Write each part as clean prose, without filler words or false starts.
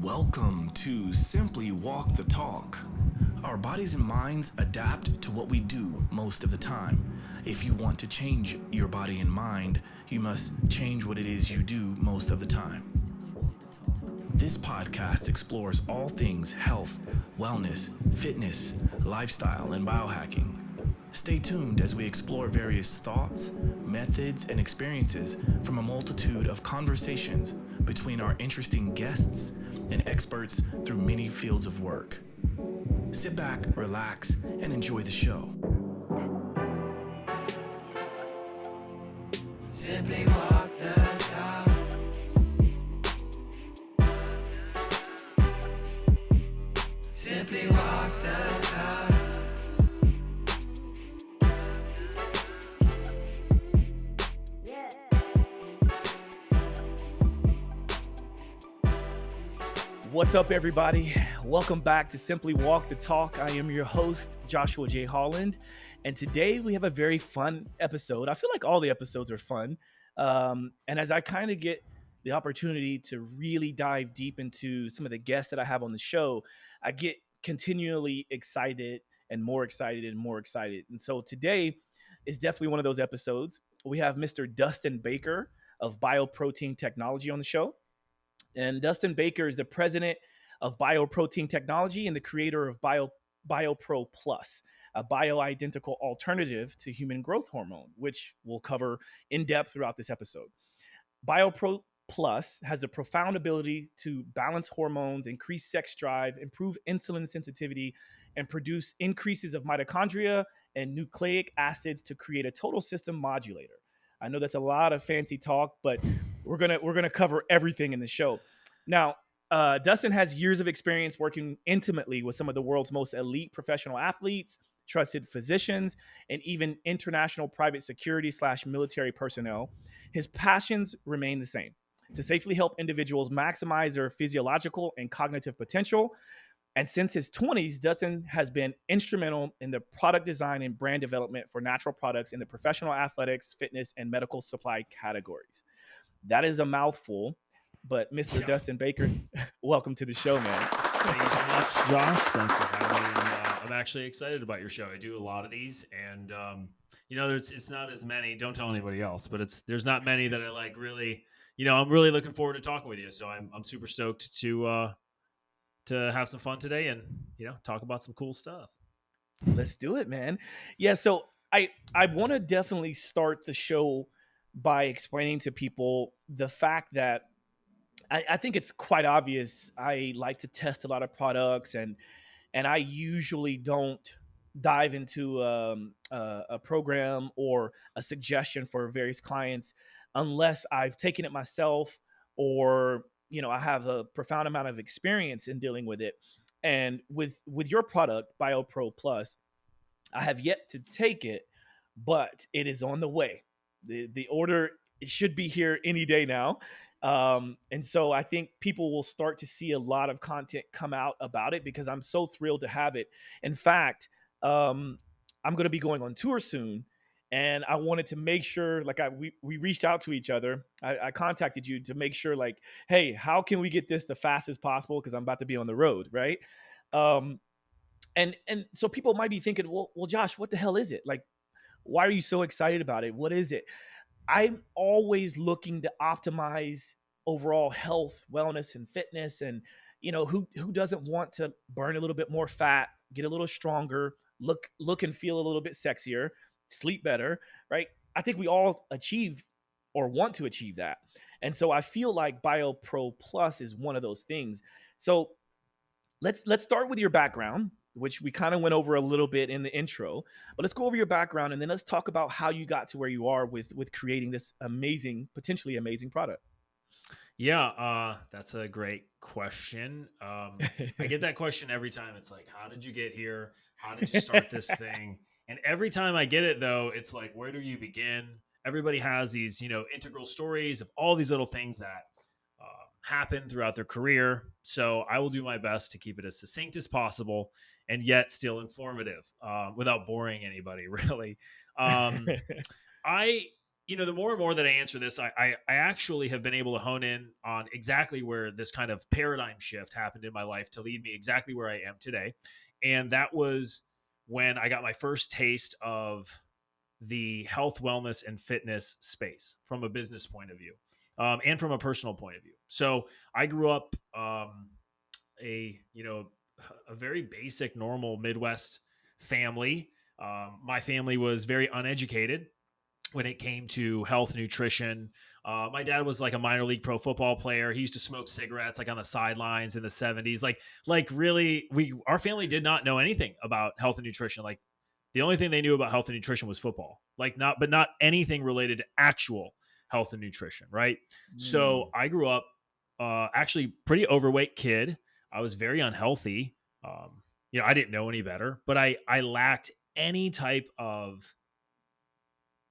Welcome to Simply Walk the Talk. Our bodies and minds adapt to what we do most of the time. If you want to change your body and mind, you must change what it is you do most of the time. This podcast explores all things health, wellness, fitness, lifestyle, and biohacking. Stay tuned as we explore various thoughts, methods, and experiences from a multitude of conversations between our interesting guests and experts through many fields of work. Sit back, relax, and enjoy the show. Simply walk the talk. Simply walk the talk. What's up, everybody? Welcome back to Simply Walk the Talk. I am your host, JoshuaJHolland, and today we have a very fun episode. I feel like all the episodes are fun, and as I kind of get the opportunity to really dive deep into some of the guests that I have on the show, I get continually excited and more excited and more excited. And so today is definitely one of those episodes. We have Mr. Dustin Baker of BioProtein Technology on the show. And Dustin Baker is the president of BioProtein Technology and the creator of BioPro Plus, a bioidentical alternative to human growth hormone, which we'll cover in depth throughout this episode. BioPro Plus has a profound ability to balance hormones, increase sex drive, improve insulin sensitivity, and produce increases of mitochondria and nucleic acids to create a total system modulator. I know that's a lot of fancy talk, but we're gonna cover everything in the show. Now, Dustin has years of experience working intimately with some of the world's most elite professional athletes, trusted physicians, and even international private security/military personnel. His passions remain the same: to safely help individuals maximize their physiological and cognitive potential. And since his 20s, Dustin has been instrumental in the product design and brand development for natural products in the professional athletics, fitness, and medical supply categories. That is a mouthful, but Mr. Dustin Baker, welcome to the show, man. Thank you so much, Josh. Thanks for having me. And, I'm actually excited about your show. I do a lot of these, and it's not as many. Don't tell anybody else, but there's not many that I like. Really, I'm really looking forward to talking with you. So I'm super stoked to have some fun today and talk about some cool stuff. Let's do it, man. Yeah, so I want to definitely start the show by explaining to people the fact that I think it's quite obvious. I like to test a lot of products, and I usually don't dive into a program or a suggestion for various clients unless I've taken it myself or I have a profound amount of experience in dealing with it. And with your product, BioPro Plus, I have yet to take it, but it is on the way. The order, it should be here any day now. And so I think people will start to see a lot of content come out about it because I'm so thrilled to have it. In fact, I'm going to be going on tour soon. And I wanted to make sure, we reached out to each other. I contacted you to make sure, hey, how can we get this the fastest possible? Because I'm about to be on the road, right? And so people might be thinking, well, Josh, what the hell is it? Why are you so excited about it? What is it? I'm always looking to optimize overall health, wellness, and fitness. And who doesn't want to burn a little bit more fat, get a little stronger, look and feel a little bit sexier, sleep better, right? I think we all achieve or want to achieve that. And so I feel like BioPro Plus is one of those things. So let's start with your background, which we kind of went over a little bit in the intro, but let's go over your background and then let's talk about how you got to where you are with creating this potentially amazing product. Yeah, that's a great question. I get that question every time. It's like, how did you get here? How did you start this thing? And every time I get it, though, it's like, where do you begin? Everybody has these, integral stories of all these little things that happen throughout their career. So I will do my best to keep it as succinct as possible and yet still informative without boring anybody, really. I the more and more that I answer this, I actually have been able to hone in on exactly where this kind of paradigm shift happened in my life to lead me exactly where I am today. And that was when I got my first taste of the health, wellness, and fitness space from a business point of view, and from a personal point of view. So I grew up a a very basic, normal Midwest family. My family was very uneducated when it came to health, nutrition. My dad was like a minor league pro football player. He used to smoke cigarettes like on the sidelines in the 70s. Like really, our family did not know anything about health and nutrition. Like the only thing they knew about health and nutrition was football. But not anything related to actual health and nutrition, right? So I grew up actually pretty overweight kid. I was very unhealthy. I didn't know any better, but I lacked any type of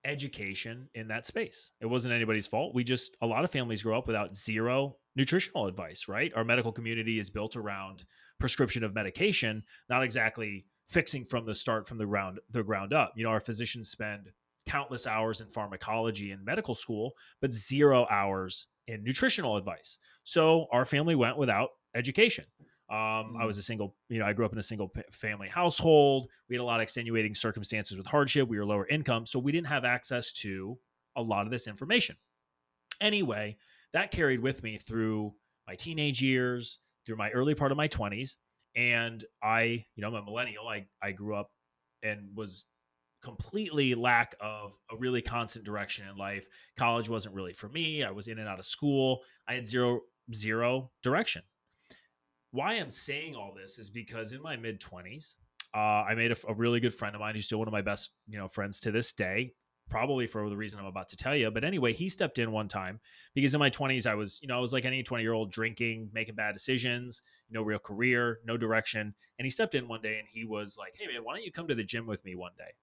education in that space. It wasn't anybody's fault. A lot of families grow up without zero nutritional advice, right? Our medical community is built around prescription of medication, not exactly fixing from the start, from the ground up. Our physicians spend countless hours in pharmacology and medical school, but 0 hours in nutritional advice. So our family went without education. I was I grew up in a single family household. We had a lot of extenuating circumstances with hardship. We were lower income, so we didn't have access to a lot of this information. Anyway, that carried with me through my teenage years, through my early part of my 20s. And I'm a millennial. I grew up and was completely lack of a really constant direction in life. College wasn't really for me. I was in and out of school. I had zero direction. Why I'm saying all this is because in my mid 20s, I made a really good friend of mine who's still one of my best, friends to this day, probably for the reason I'm about to tell you. But anyway, he stepped in one time because in my 20s, I was like any 20-year-old, drinking, making bad decisions, no real career, no direction. And he stepped in one day and he was like, "Hey man, why don't you come to the gym with me one day?"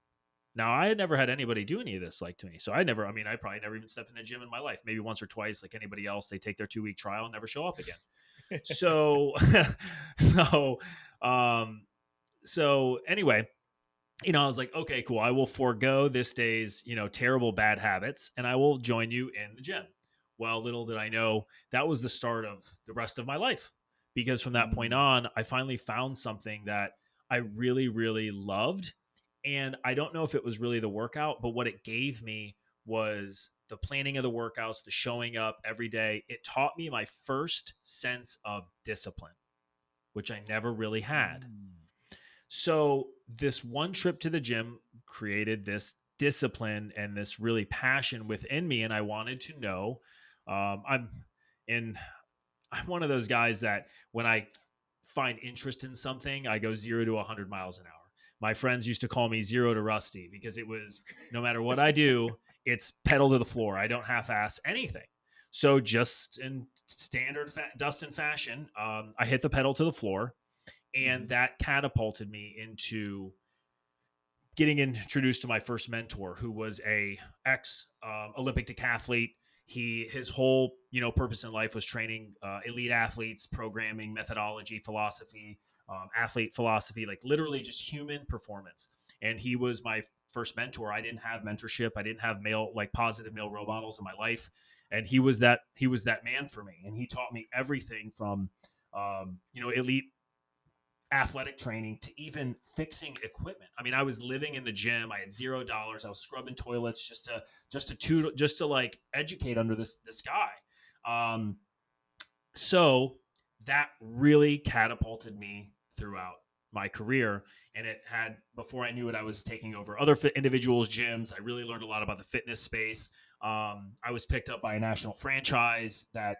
Now, I had never had anybody do any of this to me. So I probably never even stepped in a gym in my life, maybe once or twice, like anybody else. They take their 2-week trial and never show up again. So, so anyway, I was like, okay, cool. I will forego this day's, terrible bad habits and I will join you in the gym. Well, little did I know that was the start of the rest of my life, because from that point on, I finally found something that I really, really loved. And I don't know if it was really the workout, but what it gave me was the planning of the workouts, the showing up every day. It taught me my first sense of discipline, which I never really had. So this one trip to the gym created this discipline and this really passion within me. And I wanted to know, I'm one of those guys that when I find interest in something, I go 0 to 100 miles an hour. My friends used to call me 0 to Rusty because it was no matter what I do, it's pedal to the floor. I don't half-ass anything. So just in standard Dustin fashion, I hit the pedal to the floor, and that catapulted me into getting introduced to my first mentor, who was a ex-Olympic decathlete. His whole purpose in life was training elite athletes, programming, methodology, philosophy, athlete philosophy, like literally just human performance. And he was my first mentor. I didn't have mentorship. I didn't have positive male role models in my life. And he was that man for me. And he taught me everything from, elite athletic training to even fixing equipment. I mean, I was living in the gym. I had $0. I was scrubbing toilets just to like educate under this guy. So that really catapulted me throughout my career. And it had, before I knew it, I was taking over other individuals' gyms. I really learned a lot about the fitness space. I was picked up by a national franchise that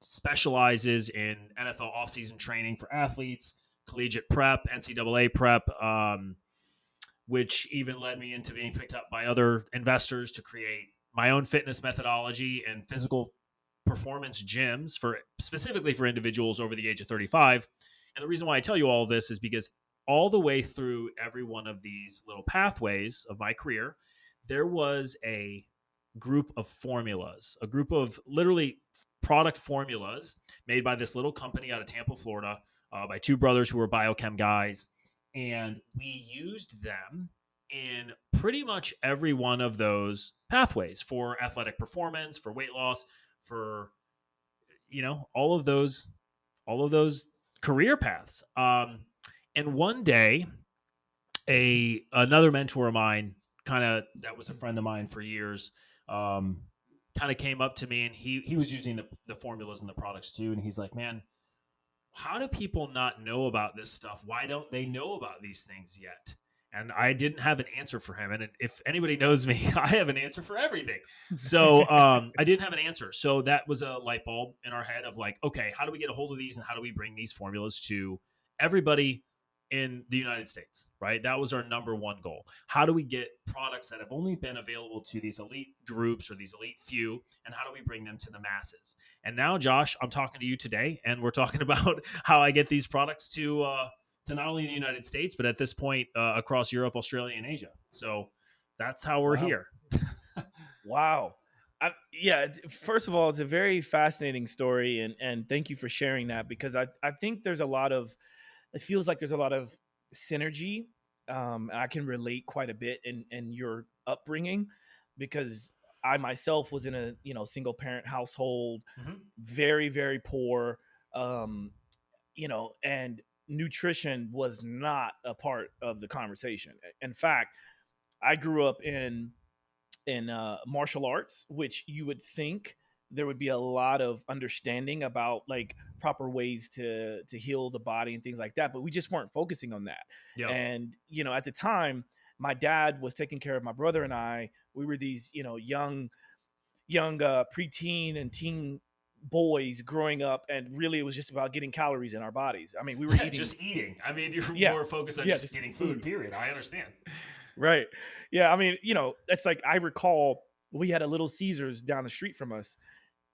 specializes in NFL offseason training for athletes, collegiate prep, NCAA prep, which even led me into being picked up by other investors to create my own fitness methodology and physical performance gyms specifically for individuals over the age of 35. And the reason why I tell you all of this is because all the way through every one of these little pathways of my career, there was a group of formulas, a group of literally product formulas made by this little company out of Tampa, Florida, by two brothers who were biochem guys. And we used them in pretty much every one of those pathways for athletic performance, for weight loss, for all of those career paths. And one day, another mentor of mine, that was a friend of mine for years, kind of came up to me, and he was using the formulas and the products too, and he's like, man, how do people not know about this stuff? Why don't they know about these things yet? And I didn't have an answer for him. And if anybody knows me, I have an answer for everything. So I didn't have an answer. So that was a light bulb in our head of like, okay, how do we get a hold of these, and how do we bring these formulas to everybody in the United States, right? That was our number one goal. How do we get products that have only been available to these elite groups or these elite few, and how do we bring them to the masses? And now, Josh, I'm talking to you today, and we're talking about how I get these products to not only the United States, but at this point across Europe, Australia, and Asia. So that's how we're here. Wow. First of all, it's a very fascinating story, and thank you for sharing that, because I think it feels like there's a lot of synergy. I can relate quite a bit in your upbringing, because I myself was in a single parent household, very, very poor, and nutrition was not a part of the conversation. In fact, I grew up in martial arts, which you would think there would be a lot of understanding about, like, proper ways to heal the body and things like that, but we just weren't focusing on that. Yeah. And at the time, my dad was taking care of my brother and I. We were these young preteen and teen boys growing up, and really it was just about getting calories in our bodies. I mean, we were eating, just eating. I mean, you're more focused on just getting food, period. I understand. Right. Yeah. I mean, it's like, I recall we had a Little Caesars down the street from us,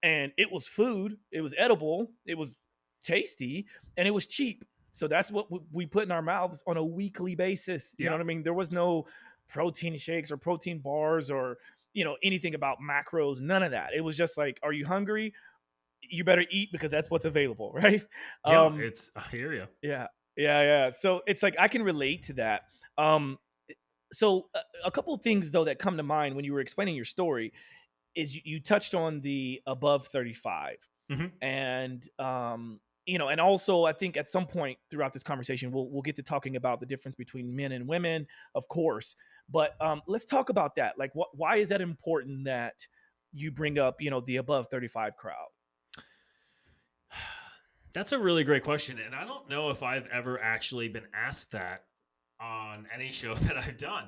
and it was food. It was edible. It was tasty, and it was cheap. So that's what we put in our mouths on a weekly basis. You know what I mean? There was no protein shakes or protein bars or, anything about macros, none of that. It was just like, are you hungry? You better eat, because that's what's available. Right. Yeah. I hear you. Yeah. Yeah. So it's like, I can relate to that. So a couple of things though that come to mind when you were explaining your story is you touched on the above 35, and and also I think at some point throughout this conversation we'll get to talking about the difference between men and women, of course, but let's talk about that. Like, why is that important that you bring up the above 35 crowd? That's a really great question, and I don't know if I've ever actually been asked that on any show that I've done.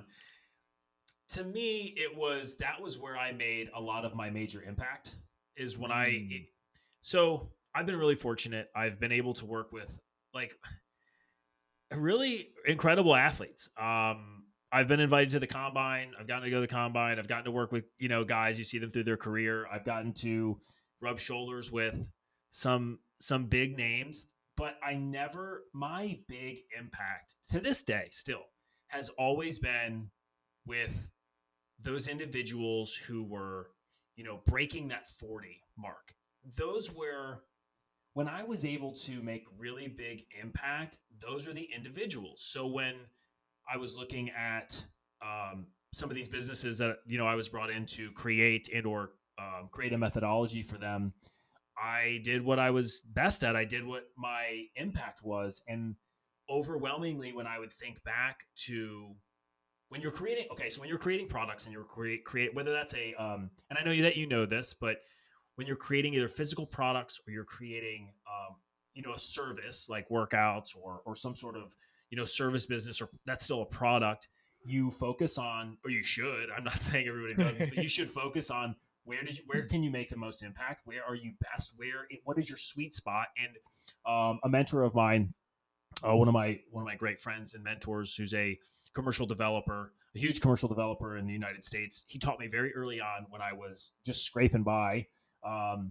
To me, that was where I made a lot of my major impact, is when so I've been really fortunate. I've been able to work with like really incredible athletes. I've been invited to the combine. I've gotten to go to the combine. I've gotten to work with, guys, you see them through their career. I've gotten to rub shoulders with some big names, but my big impact to this day still has always been with those individuals who were, breaking that 40 mark. Those were, when I was able to make really big impact, those are the individuals. So when I was looking at some of these businesses that, I was brought in to create and or create a methodology for them, I did what I was best at. I did what my impact was. And overwhelmingly, when I would think back to when you're creating products and you're create whether that's and I know that you know this, but when you're creating either physical products or you're creating a service like workouts or some sort of service business, or that's still a product, you focus on, or you should, I'm not saying everybody does this, but you should focus on where can you make the most impact? Where are you best? What is your sweet spot? And a mentor of mine, one of my great friends and mentors, who's a huge commercial developer in the United States, he taught me very early on, when I was just scraping by, of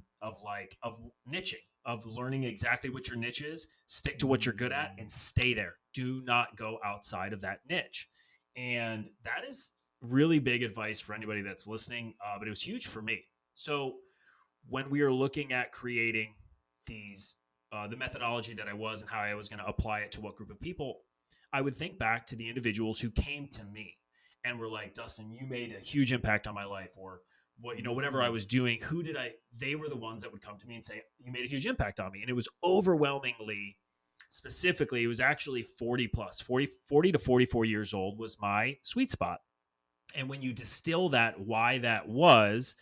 niching, of learning exactly what your niche is, stick to what you're good at, and stay there. Do not go outside of that niche. And that is really big advice for anybody that's listening, but it was huge for me. So when we are looking at creating these, the methodology that I was and how I was going to apply it to what group of people, I would think back to the individuals who came to me. and were like, Dustin, you made a huge impact on my life, or whatever I was doing, they were the ones that would come to me and say, you made a huge impact on me. And it was overwhelmingly, specifically, it was actually 40 plus, 40 to 44 years old was my sweet spot. And when you distill that, why that was,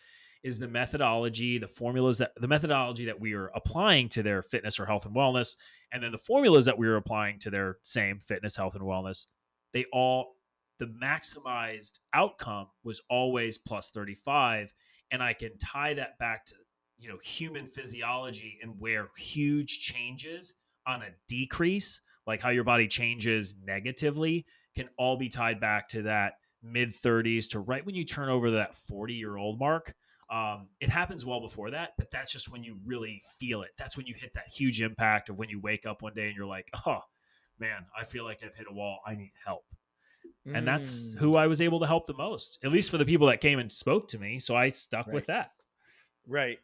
is the methodology, the methodology that we are applying to their fitness or health and wellness, and then the formulas that we were applying to their same fitness, health, and wellness, the maximized outcome was always plus 35. And I can tie that back to, human physiology, and where huge changes on a decrease, like how your body changes negatively, can all be tied back to that mid 30s to right when you turn over that 40-year-old mark. It happens well before that, but that's just when you really feel it. That's when you hit that huge impact of when you wake up one day and you're like, oh man, I feel like I've hit a wall. I need help. And that's who I was able to help the most, at least for the people that came and spoke to me. So I stuck with that. Right.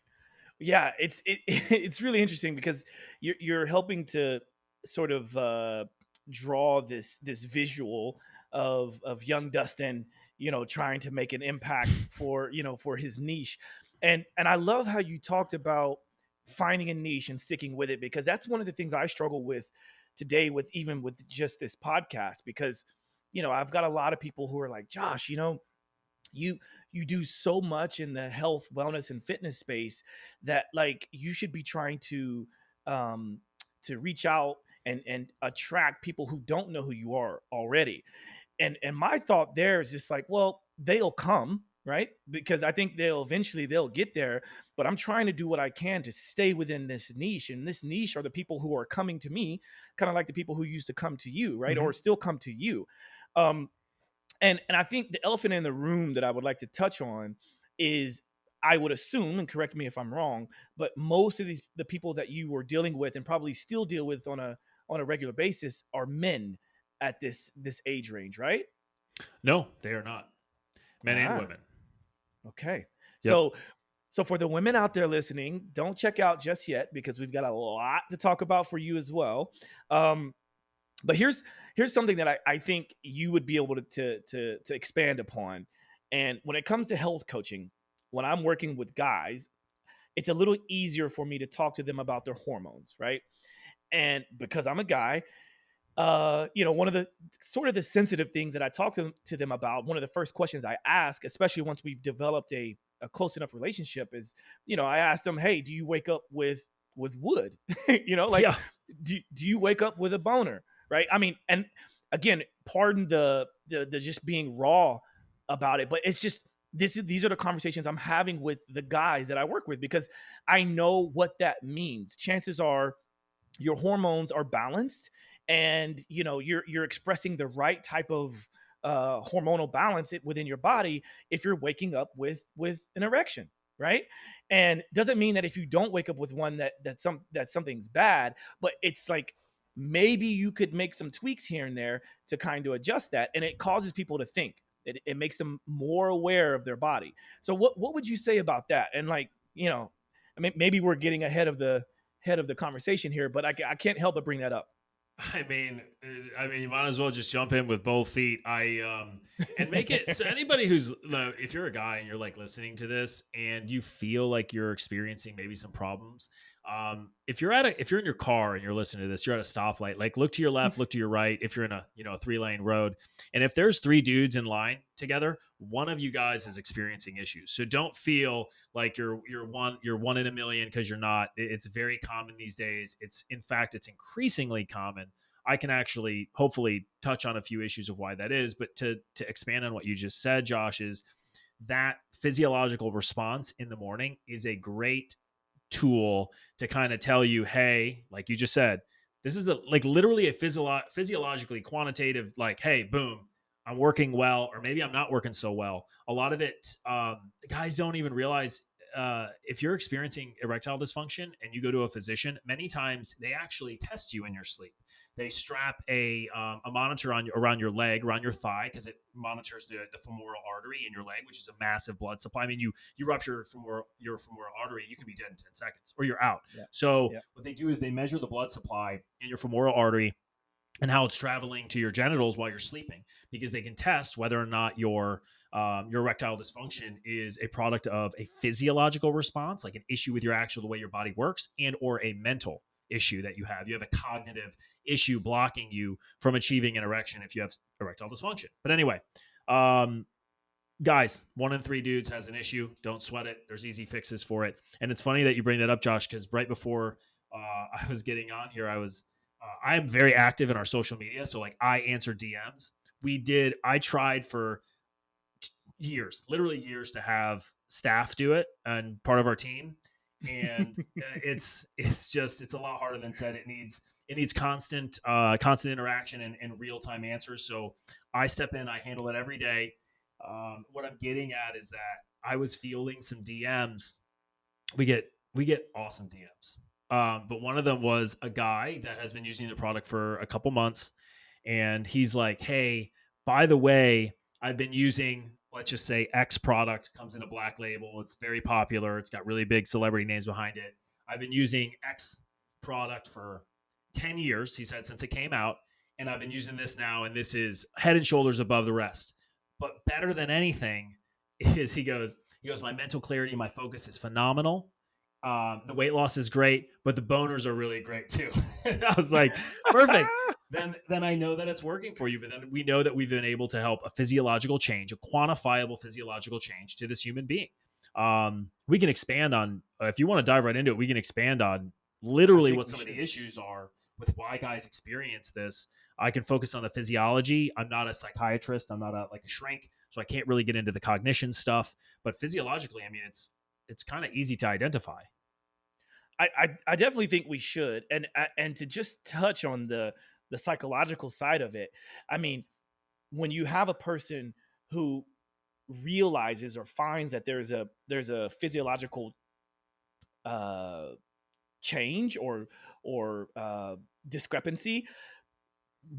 Yeah. It's really interesting because you're helping to sort of draw this visual of young Dustin, trying to make an impact for his niche. And I love how you talked about finding a niche and sticking with it, because that's one of the things I struggle with today with just this podcast, because I've got a lot of people who are like, Josh, you do so much in the health, wellness, and fitness space that like you should be trying to reach out and attract people who don't know who you are already. And my thought there is just like, well, they'll come, right? Because I think they'll get there, but I'm trying to do what I can to stay within this niche. And this niche are the people who are coming to me, kind of like the people who used to come to you, right? Mm-hmm. Or still come to you. And I think the elephant in the room that I would like to touch on is, I would assume, and correct me if I'm wrong, but most of the people that you were dealing with and probably still deal with on a regular basis are men at this age range, right? No, they are not. Men and women. Okay. Yep. So for the women out there listening, don't check out just yet, because we've got a lot to talk about for you as well. But here's something that I think you would be able to expand upon. And when it comes to health coaching, when I'm working with guys, it's a little easier for me to talk to them about their hormones, right? And because I'm a guy, one of the sort of the sensitive things that I talk to them about, one of the first questions I ask, especially once we've developed a close enough relationship, is, I ask them, hey, do you wake up with wood? Do you wake up with a boner? Right. I mean, and again, pardon the just being raw about it, but it's just, these are the conversations I'm having with the guys that I work with, because I know what that means. Chances are your hormones are balanced, and, you're expressing the right type of hormonal balance within your body if you're waking up with an erection. Right. And doesn't mean that if you don't wake up with one that something's bad, but it's like, maybe you could make some tweaks here and there to kind of adjust that. And it causes people to think. It makes them more aware of their body. So what would you say about that? And like, I mean, maybe we're getting ahead of the conversation here, but I can't help but bring that up. I mean, you might as well just jump in with both feet. And make it so anybody who's, if you're a guy and you're like listening to this and you feel like you're experiencing maybe some problems, if you're in your car and you're listening to this, you're at a stoplight, like look to your left, look to your right. If you're in a 3-lane road, and if there's 3 dudes in line together, one of you guys is experiencing issues. So don't feel like you're one in a million, because you're not. It's very common these days. It's increasingly common. I can actually hopefully touch on a few issues of why that is, but to expand on what you just said, Josh, is that physiological response in the morning is a great tool to kind of tell you, hey, like you just said, this is literally a physiologically quantitative, like, hey, boom, I'm working well, or maybe I'm not working so well. A lot of it, guys don't even realize, if you're experiencing erectile dysfunction and you go to a physician, many times they actually test you in your sleep. They strap a monitor around your leg, around your thigh, because it monitors the femoral artery in your leg, which is a massive blood supply. I mean, you rupture your femoral artery, you can be dead in 10 seconds, or you're out. Yeah. So what they do is they measure the blood supply in your femoral artery, and how it's traveling to your genitals while you're sleeping, because they can test whether or not your erectile dysfunction is a product of a physiological response, like an issue with your actual the way your body works, and or a mental issue that you have. You have a cognitive issue blocking you from achieving an erection if you have erectile dysfunction. But anyway, guys, 1 in 3 dudes has an issue. Don't sweat it. There's easy fixes for it. And it's funny that you bring that up, Josh, because right before I was getting on here, I am very active in our social media. So like I answer DMs. I tried for years, literally years, to have staff do it and part of our team. And it's a lot harder than said. It needs constant interaction and real-time answers. So I step in, I handle it every day. What I'm getting at is that I was fielding some DMs. We get awesome DMs. But one of them was a guy that has been using the product for a couple months, and he's like, "Hey, by the way, I've been using, let's just say, X product, comes in a black label. It's very popular. It's got really big celebrity names behind it. I've been using X product for 10 years," he said, "since it came out, and I've been using this now, and this is head and shoulders above the rest. But better than anything is," he goes, "my mental clarity, my focus is phenomenal. The weight loss is great, but the boners are really great too." And I was like, perfect. Then I know that it's working for you. But then we know that we've been able to help a physiological change, a quantifiable physiological change to this human being. We can expand on, if you want to dive right into it, we can expand on literally what some of the issues are with why guys experience this. I can focus on the physiology. I'm not a psychiatrist. I'm not a shrink, so I can't really get into the cognition stuff. But physiologically, I mean, it's kind of easy to identify. I definitely think we should, and to just touch on the psychological side of it. I mean, when you have a person who realizes or finds that there's a physiological change or discrepancy,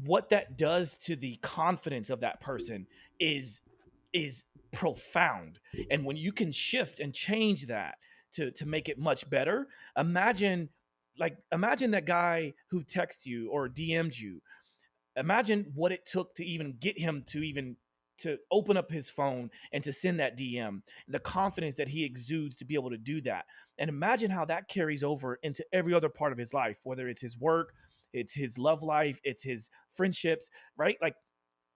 what that does to the confidence of that person is profound. And when you can shift and change that to make it much better, imagine that guy who texts you or DM'd you. Imagine what it took to even get him to open up his phone and to send that DM, the confidence that he exudes to be able to do that. And imagine how that carries over into every other part of his life, whether it's his work, it's his love life, it's his friendships, right? Like,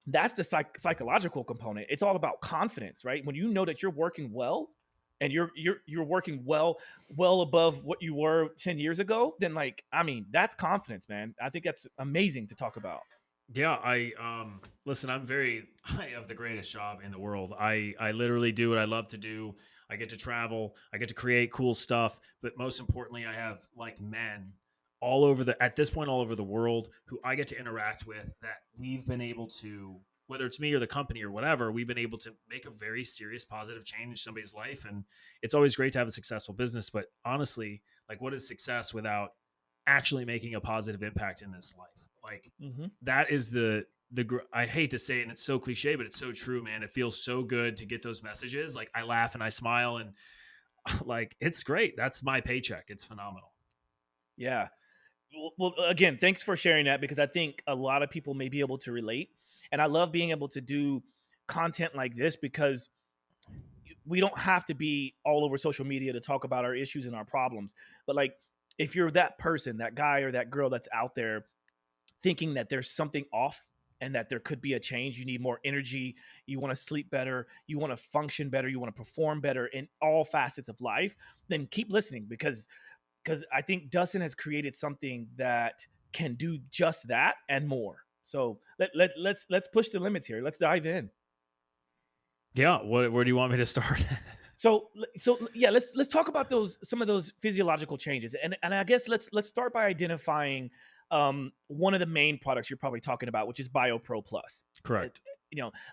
that's the psychological component. It's all about confidence, right? When you know that you're working well and you're working well above what you were 10 years ago, then that's confidence, man. I think that's amazing to talk about. Yeah, listen, I have the greatest job in the world. I literally do what I love to do. I get to travel, I get to create cool stuff, but most importantly, I have men all over the world who I get to interact with, that we've been able to, whether it's me or the company or whatever, we've been able to make a very serious positive change in somebody's life. And it's always great to have a successful business, but honestly, what is success without actually making a positive impact in this life? That is I hate to say it, and it's so cliche, but it's so true, man. It feels so good to get those messages. I laugh and I smile, and it's great. That's my paycheck. It's phenomenal. Yeah. Well, again, thanks for sharing that, because I think a lot of people may be able to relate. And I love being able to do content like this, because we don't have to be all over social media to talk about our issues and our problems. But if you're that person, that guy or that girl that's out there thinking that there's something off and that there could be a change, you need more energy, you want to sleep better, you want to function better, you want to perform better in all facets of life, then keep listening, because I think Dustin has created something that can do just that and more. So let's push the limits here. Let's dive in. Yeah. Where do you want me to start? So yeah, let's talk about some of those physiological changes, and I guess let's start by identifying one of the main products you're probably talking about, which is BioPro Plus. Correct.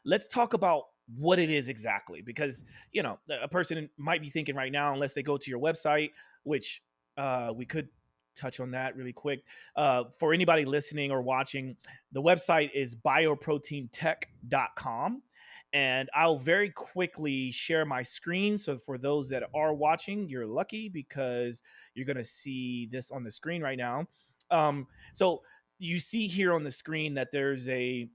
Let's talk about what it is exactly, because a person might be thinking right now, unless they go to your website, which we could touch on that really quick. For anybody listening or watching, the website is bioproteintech.com. And I'll very quickly share my screen. So for those that are watching, you're lucky, because you're going to see this on the screen right now. So you see here on the screen that there's a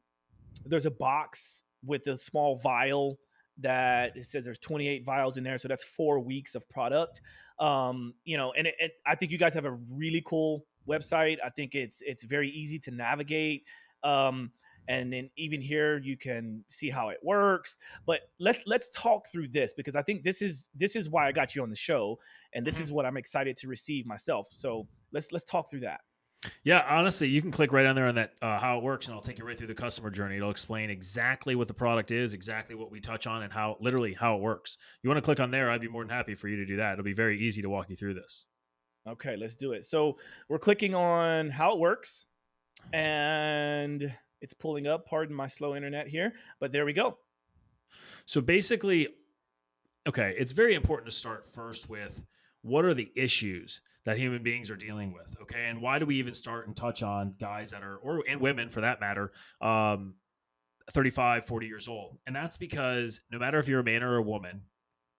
box with a small vial that it says there's 28 vials in there, so that's 4 weeks of product. And I think you guys have a really cool website. I think it's very easy to navigate. And then even here you can see how it works. But let's talk through this, because I think this is why I got you on the show, and this is what I'm excited to receive myself. So let's talk through that. Yeah, honestly, you can click right on there on that how it works, and I'll take you right through the customer journey. It'll explain exactly what the product is, exactly what we touch on, and how it works. You want to click on there, I'd be more than happy for you to do that. It'll be very easy to walk you through this. Okay, let's do it. So we're clicking on how it works, and it's pulling up. Pardon my slow internet here, but there we go. So basically, okay, it's very important to start first with what are the issues that human beings are dealing with, okay? And why do we even start and touch on guys that are, and women for that matter, 35, 40 years old? And that's because no matter if you're a man or a woman,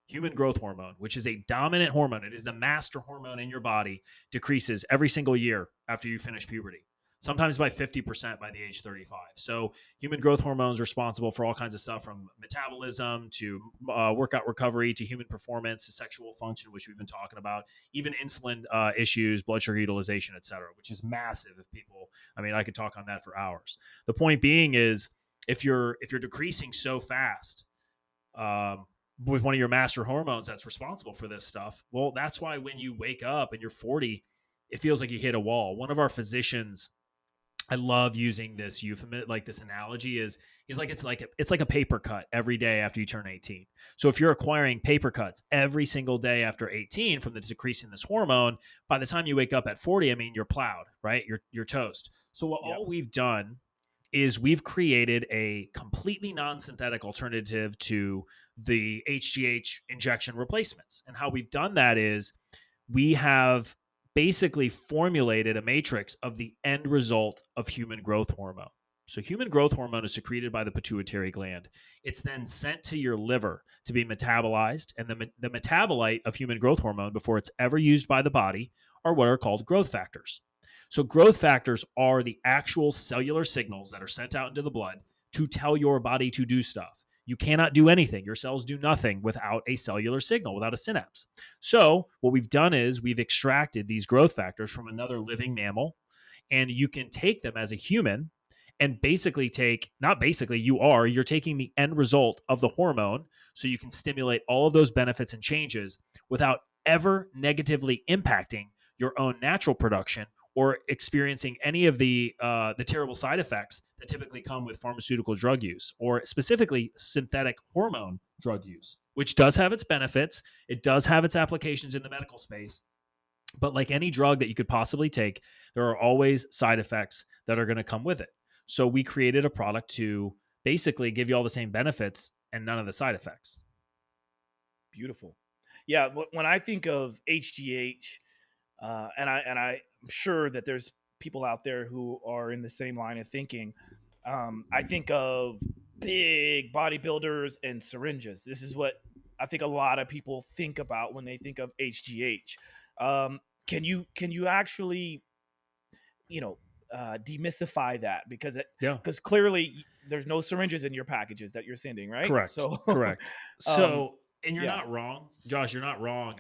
human growth hormone, which is a dominant hormone, it is the master hormone in your body, decreases every single year after you finish puberty, sometimes by 50% by the age 35. So human growth hormones are responsible for all kinds of stuff, from metabolism to workout recovery to human performance to sexual function, which we've been talking about, even insulin issues, blood sugar utilization, et cetera, which is massive. I could talk on that for hours. The point being is if you're decreasing so fast, with one of your master hormones that's responsible for this stuff, well, that's why when you wake up and you're 40, it feels like you hit a wall. One of our physicians, I love using this euphemism, like this analogy, it's like a paper cut every day after you turn 18. So if you're acquiring paper cuts every single day after 18 from the decrease in this hormone, by the time you wake up at 40, you're plowed, right? You're toast. So all we've done is we've created a completely non-synthetic alternative to the HGH injection replacements. And how we've done that is we have basically formulated a matrix of the end result of human growth hormone. So human growth hormone is secreted by the pituitary gland. It's then sent to your liver to be metabolized. And the metabolite of human growth hormone, before it's ever used by the body, are what are called growth factors. So growth factors are the actual cellular signals that are sent out into the blood to tell your body to do stuff. You cannot do anything. Your cells do nothing without a cellular signal, without a synapse. So what we've done is we've extracted these growth factors from another living mammal, and you can take them as a human and basically you're taking the end result of the hormone, so you can stimulate all of those benefits and changes without ever negatively impacting your own natural production or experiencing any of the terrible side effects that typically come with pharmaceutical drug use, or specifically synthetic hormone drug use, which does have its benefits. It does have its applications in the medical space. But like any drug that you could possibly take, there are always side effects that are going to come with it. So we created a product to basically give you all the same benefits and none of the side effects. Beautiful. Yeah, when I think of HGH, and I'm sure that there's people out there who are in the same line of thinking, I think of big bodybuilders and syringes. This is what I think a lot of people think about when they think of HGH. Can you actually, demystify that? Because clearly there's no syringes in your packages that you're sending, right? Correct. Correct. So. And you're not wrong, Josh. You're not wrong.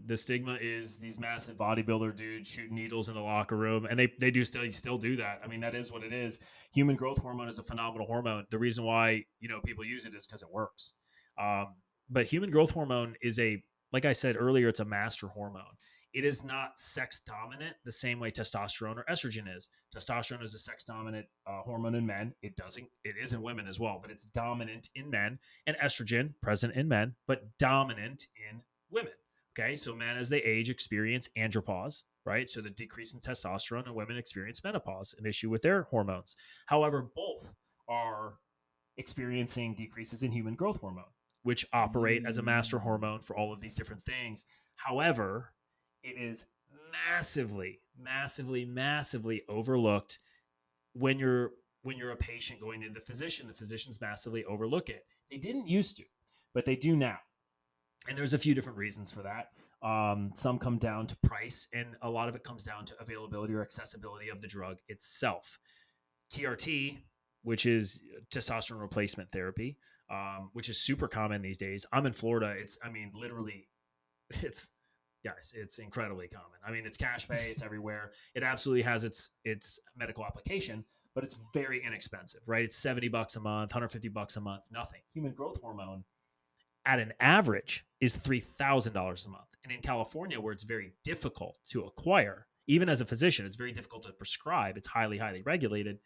The stigma is these massive bodybuilder dudes shooting needles in the locker room, and they do still do that. That is what it is. Human growth hormone is a phenomenal hormone. The reason why people use it is because it works. But human growth hormone is like I said earlier, it's a master hormone. It is not sex dominant the same way testosterone or estrogen is. Testosterone is a sex dominant hormone in men. It is in women as well, but it's dominant in men. And estrogen present in men, but dominant in women. Okay, so men as they age experience andropause, right? So the decrease in testosterone, and women experience menopause, an issue with their hormones. However, both are experiencing decreases in human growth hormone, which operate as a master hormone for all of these different things. However, it is massively, massively, massively overlooked when you're a patient going to the physician. The physicians massively overlook it. They didn't used to, but they do now. And there's a few different reasons for that. Some come down to price, and a lot of it comes down to availability or accessibility of the drug itself. TRT, which is testosterone replacement therapy, which is super common these days. I'm in Florida. Literally, it's guys, it's incredibly common. I mean, it's cash pay, it's everywhere. It absolutely has its medical application, but it's very inexpensive, right? It's $70 a month, $150 a month, nothing. Human growth hormone at an average is $3,000 a month. And in California, where it's very difficult to acquire, even as a physician, it's very difficult to prescribe. It's highly, highly regulated.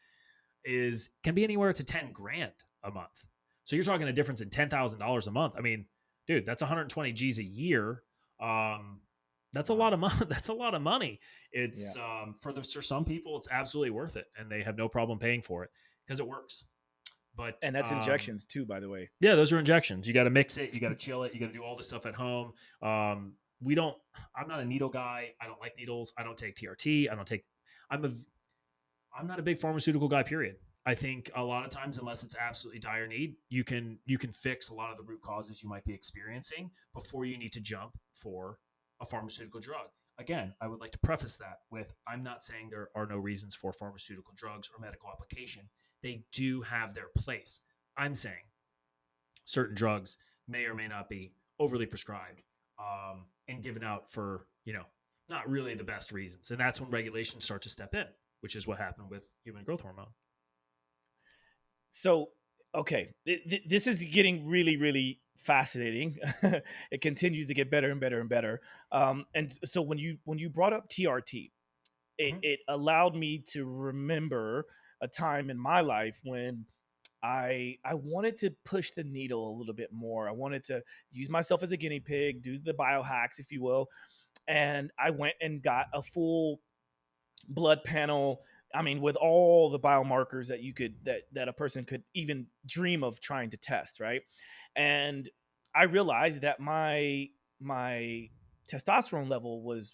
Can be anywhere to 10 grand a month. So you're talking a difference in $10,000 a month. I mean, dude, that's 120 G's a year. That's a lot of money. That's a lot of money. It's for some people, it's absolutely worth it, and they have no problem paying for it because it works. And that's injections too, by the way. Yeah, those are injections. You got to mix it. You got to chill it. You got to do all this stuff at home. I'm not a needle guy. I don't like needles. I don't take TRT. I'm not a big pharmaceutical guy, period. I think a lot of times, unless it's absolutely dire need, you can fix a lot of the root causes you might be experiencing before you need to jump for a pharmaceutical drug. Again, I would like to preface that with, I'm not saying there are no reasons for pharmaceutical drugs or medical application. They do have their place. I'm saying certain drugs may or may not be overly prescribed and given out for, not really the best reasons. And that's when regulations start to step in, which is what happened with human growth hormone. So, okay, this is getting really, really fascinating. It continues to get better and better and better. And so when you brought up TRT, it allowed me to remember a time in my life when I wanted to push the needle a little bit more. I wanted to use myself as a guinea pig, do the biohacks, if you will. And I went and got a full blood panel. I mean, with all the biomarkers that a person could even dream of trying to test, right? And I realized that my testosterone level was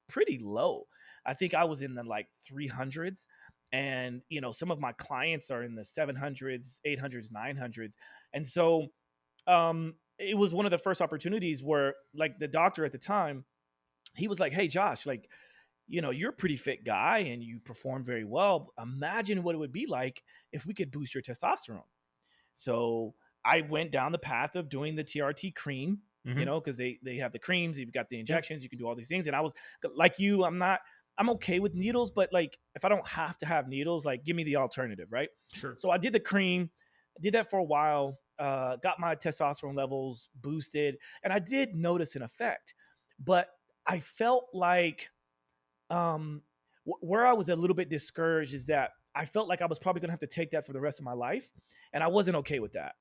pretty low. I think I was in the like 300s, and some of my clients are in the 700s, 800s, 900s, and so it was one of the first opportunities where, like, the doctor at the time, he was like, "Hey, Josh, like, you're a pretty fit guy and you perform very well. Imagine what it would be like if we could boost your testosterone." So I went down the path of doing the TRT cream, because they have the creams, you've got the injections, you can do all these things. And I was like you, I'm okay with needles, but like, if I don't have to have needles, like, give me the alternative, right? Sure. So I did the cream, I did that for a while, got my testosterone levels boosted, and I did notice an effect, but I felt like, where I was a little bit discouraged is that I felt like I was probably going to have to take that for the rest of my life. And I wasn't okay with that,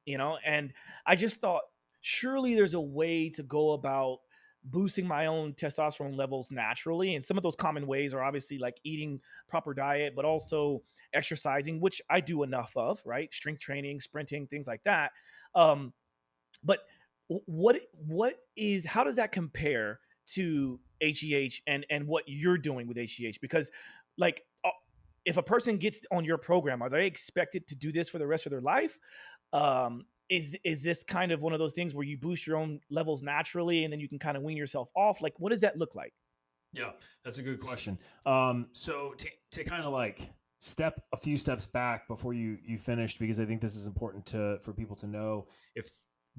and I just thought, surely there's a way to go about boosting my own testosterone levels naturally. And some of those common ways are obviously like eating proper diet, but also exercising, which I do enough of, right? Strength training, sprinting, things like that. But how does that compare to HGH and what you're doing with HGH? Because, like, if a person gets on your program, are they expected to do this for the rest of their life? Is this kind of one of those things where you boost your own levels naturally and then you can kind of wean yourself off? Like, what does that look like? Yeah, that's a good question. So to kind of like step a few steps back before you finished, because I think this is important for people to know, if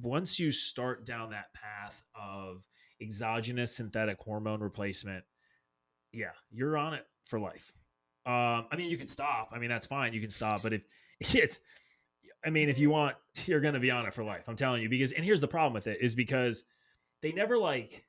once you start down that path of exogenous synthetic hormone replacement, yeah, you're on it for life. You can stop. I mean, that's fine. You can stop. But if you want, you're going to be on it for life. I'm telling you, and here's the problem with it, is because they never, like,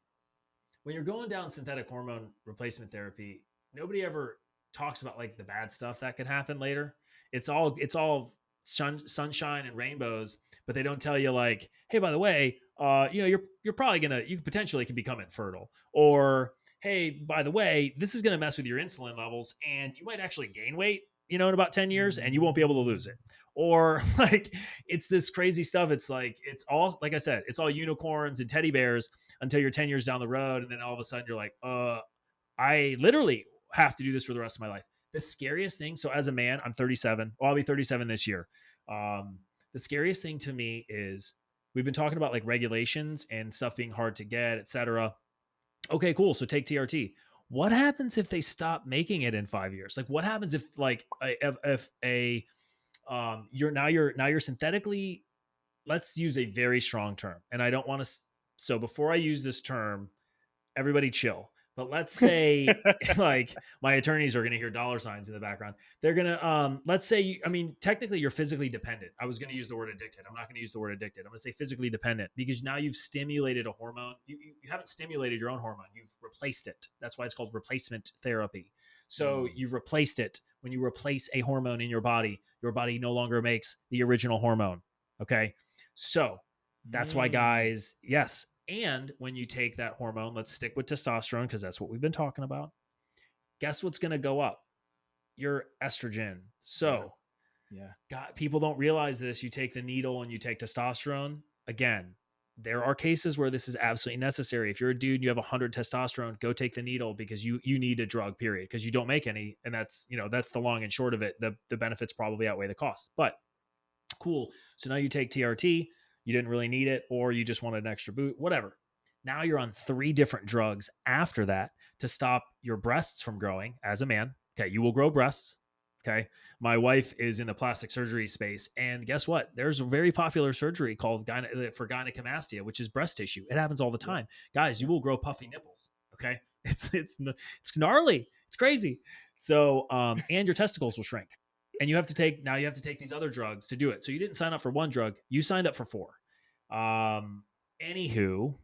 when you're going down synthetic hormone replacement therapy, nobody ever talks about like the bad stuff that could happen later. It's all sunshine and rainbows, but they don't tell you, like, hey, by the way, you're probably you potentially can become infertile, or hey, by the way, this is going to mess with your insulin levels and you might actually gain weight, in about 10 years and you won't be able to lose it. Or like, it's this crazy stuff. It's like, it's all, like I said, it's all unicorns and teddy bears until you're 10 years down the road. And then all of a sudden you're like, I literally have to do this for the rest of my life. The scariest thing. So as a man, I'm 37. Well, I'll be 37 this year. The scariest thing to me is, we've been talking about like regulations and stuff being hard to get, et cetera. Okay, cool. So take TRT. What happens if they stop making it in 5 years? Like, what happens if like if a you're synthetically, let's use a very strong term, and I don't want to. So before I use this term, everybody chill. But let's say like my attorneys are going to hear dollar signs in the background. They're going to let's say, I mean, technically you're physically dependent. I was going to use the word addicted. I'm not going to use the word addicted. I'm going to say physically dependent, because now you've stimulated a hormone. You haven't stimulated your own hormone. You've replaced it. That's why it's called replacement therapy. So you've replaced it. When you replace a hormone in your body no longer makes the original hormone. Okay. So that's why, guys, yes. And when you take that hormone, let's stick with testosterone because that's what we've been talking about. Guess what's going to go up? Your estrogen. So, God, people don't realize this. You take the needle and you take testosterone. Again, there are cases where this is absolutely necessary. If you're a dude and you have 100 testosterone, go take the needle because you need a drug, period, because you don't make any. And that's, that's the long and short of it. The benefits probably outweigh the costs. But cool. So now you take TRT. You didn't really need it, or you just wanted an extra boot, whatever. Now you're on 3 different drugs after that to stop your breasts from growing as a man. Okay. You will grow breasts. Okay. My wife is in the plastic surgery space. And guess what? There's a very popular surgery called for gynecomastia, which is breast tissue. It happens all the time. Guys, you will grow puffy nipples. Okay. It's gnarly. It's crazy. So, and your testicles will shrink. And you have to take these other drugs to do it. So you didn't sign up for one drug, you signed up for 4. Anywho,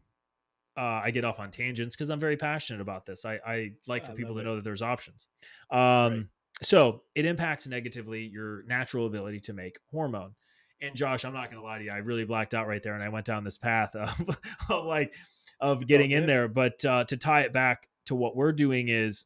I get off on tangents because I'm very passionate about this. I like for people to know that there's options. So it impacts negatively your natural ability to make hormone. And Josh, I'm not going to lie to you, I really blacked out right there, and I went down this path of getting in there. But to tie it back to what we're doing is